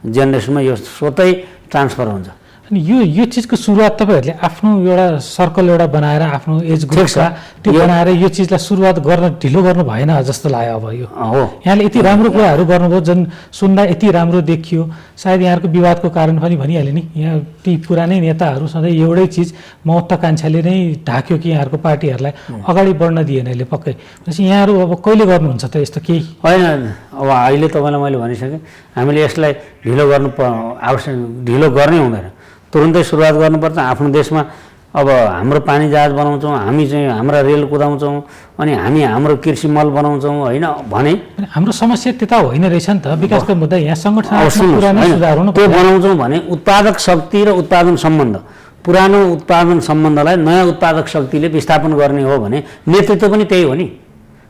जेनेरेसनमा यो स्वतै ट्रान्सफर हुन्छ। अनि यो चिजको सुरुवात तपाईँहरूले आफ्नो एउटा सर्कल एउटा बनाएर आफ्नो एज ग्रुपमा त्यो बनाएर यो चिजलाई सुरुवात गर्न ढिलो गर्नु भएन जस्तो लाग्यो। अब यो हो, यहाँले यति राम्रो कुराहरू गर्नुभयो, जुन सुन्दा यति राम्रो देखियो। सायद यहाँको विवादको कारण पनि भनिहाल्यो नि, यहाँ ती पुरानै नेताहरू सधैँ एउटै चिज महत्त्वाकाङ्क्षाले नै ढाक्यो कि यहाँहरूको पार्टीहरूलाई अगाडि बढ्न दिएन यसले पक्कै। भनेपछि यहाँहरू अब कहिले गर्नुहुन्छ त यस्तो केही? होइन, अब अहिले तपाईँलाई मैले भनिसकेँ हामीले यसलाई ढिलो गर्नु आवश्यक, ढिलो गर्नै हुँदैन। तुरुन्तै सुरुवात गर्नुपर्छ। आफ्नो देशमा अब हाम्रो पानी जहाज बनाउँछौँ, हामी चाहिँ हाम्रा रेल कुदाउँछौँ, अनि हामी हाम्रो कृषि मल बनाउँछौँ होइन भने हाम्रो समस्या त्यता होइन रहेछ नि त। विकासको मुद्दा यहाँ सुन्नुहोस्, सङ्गठन पुरानो होइन, सुधार हुनु त्यो बनाउँछौँ भने उत्पादक शक्ति र उत्पादन सम्बन्ध, पुरानो उत्पादन सम्बन्धलाई नयाँ उत्पादक शक्तिले विस्थापन गर्ने हो भने नेतृत्व पनि त्यही हो नि।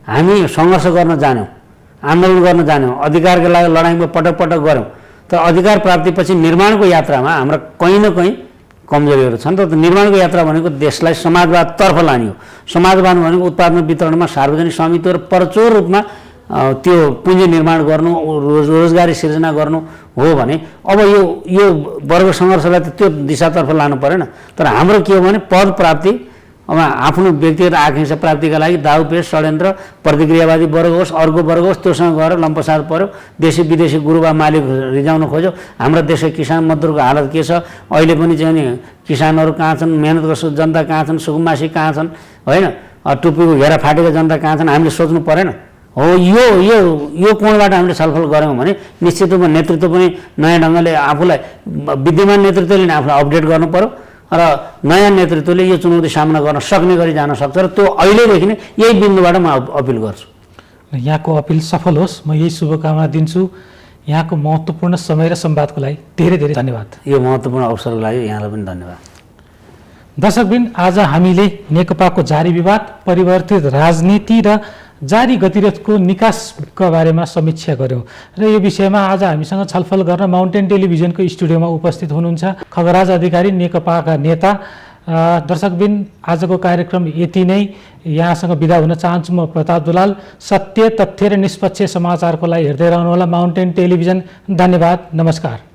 हामी सङ्घर्ष गर्न जान्यौँ, आन्दोलन गर्न जान्यौँ, अधिकारका लागि लडाइँमा पटक पटक गऱ्यौँ, तर अधिकार प्राप्तिपछि निर्माणको यात्रामा हाम्रा कहीँ न कहीँ कमजोरीहरू छन्। त निर्माणको यात्रा भनेको देशलाई समाजवादतर्फ लाने हो। समाजवाद भनेको उत्पादन वितरणमा सार्वजनिक स्वामित्व र प्रचुर रूपमा त्यो पुँजी निर्माण गर्नु, रोजगारी सिर्जना गर्नु हो भने अब यो वर्ग सङ्घर्षलाई त त्यो दिशातर्फ लानु परेन। तर हाम्रो के हो भने पद प्राप्ति, अब आफ्नो व्यक्तिगत आकाङ्क्षा प्राप्तिका लागि दाउपेच षड्यन्त्र प्रतिक्रियावादी वर्ग होस्, अर्को वर्ग होस्, त्योसँग गएर लम्पसार पऱ्यो, देशी विदेशी गुरु वा मालिक रिजाउन खोज्यो। हाम्रो देशका किसान मजदुरको हालत के छ अहिले पनि चाहिँ नि, किसानहरू कहाँ छन्, मेहनतको जनता कहाँ छन्, सुकुम्बासी कहाँ छन्, होइन, टुप्पीको घेरा फाटेको जनता कहाँ छन्, हामीले सोच्नु परेन हो। यो कोणबाट हामीले छलफल गऱ्यौँ भने निश्चित रूपमा नेतृत्व पनि नयाँ ढङ्गले आफूलाई, विद्यमान नेतृत्वले नै आफूलाई अपडेट गर्नु पऱ्यो र नयाँ नेतृत्वले यो चुनौती सामना गर्न सक्ने गरी जान सक्छ। र त्यो अहिलेदेखि नै यही बिन्दुबाट म अपिल गर्छु। यहाँको अपिल सफल होस्, म यही शुभकामना दिन्छु। यहाँको महत्त्वपूर्ण समय र संवादको लागि धेरै धेरै धन्यवाद। यो महत्त्वपूर्ण अवसरको लागि यहाँलाई पनि धन्यवाद। दर्शकबिन, आज हामीले नेकपाको जारी विवाद, परिवर्तित राजनीति र जारी गतिरोधको निकासका बारेमा समीक्षा गऱ्यौँ र यो विषयमा आज हामीसँग छलफल गर्न माउन्टेन टेलिभिजनको स्टुडियोमा उपस्थित हुनुहुन्छ खगराज अधिकारी, नेकपाका नेता। दर्शकबिन, आजको कार्यक्रम यति नै। यहाँसँग बिदा हुन चाहन्छु म प्रताप दुलाल। सत्य, तथ्य र निष्पक्ष समाचारको लागि हेर्दै रहनुहोला माउन्टेन टेलिभिजन। धन्यवाद, नमस्कार।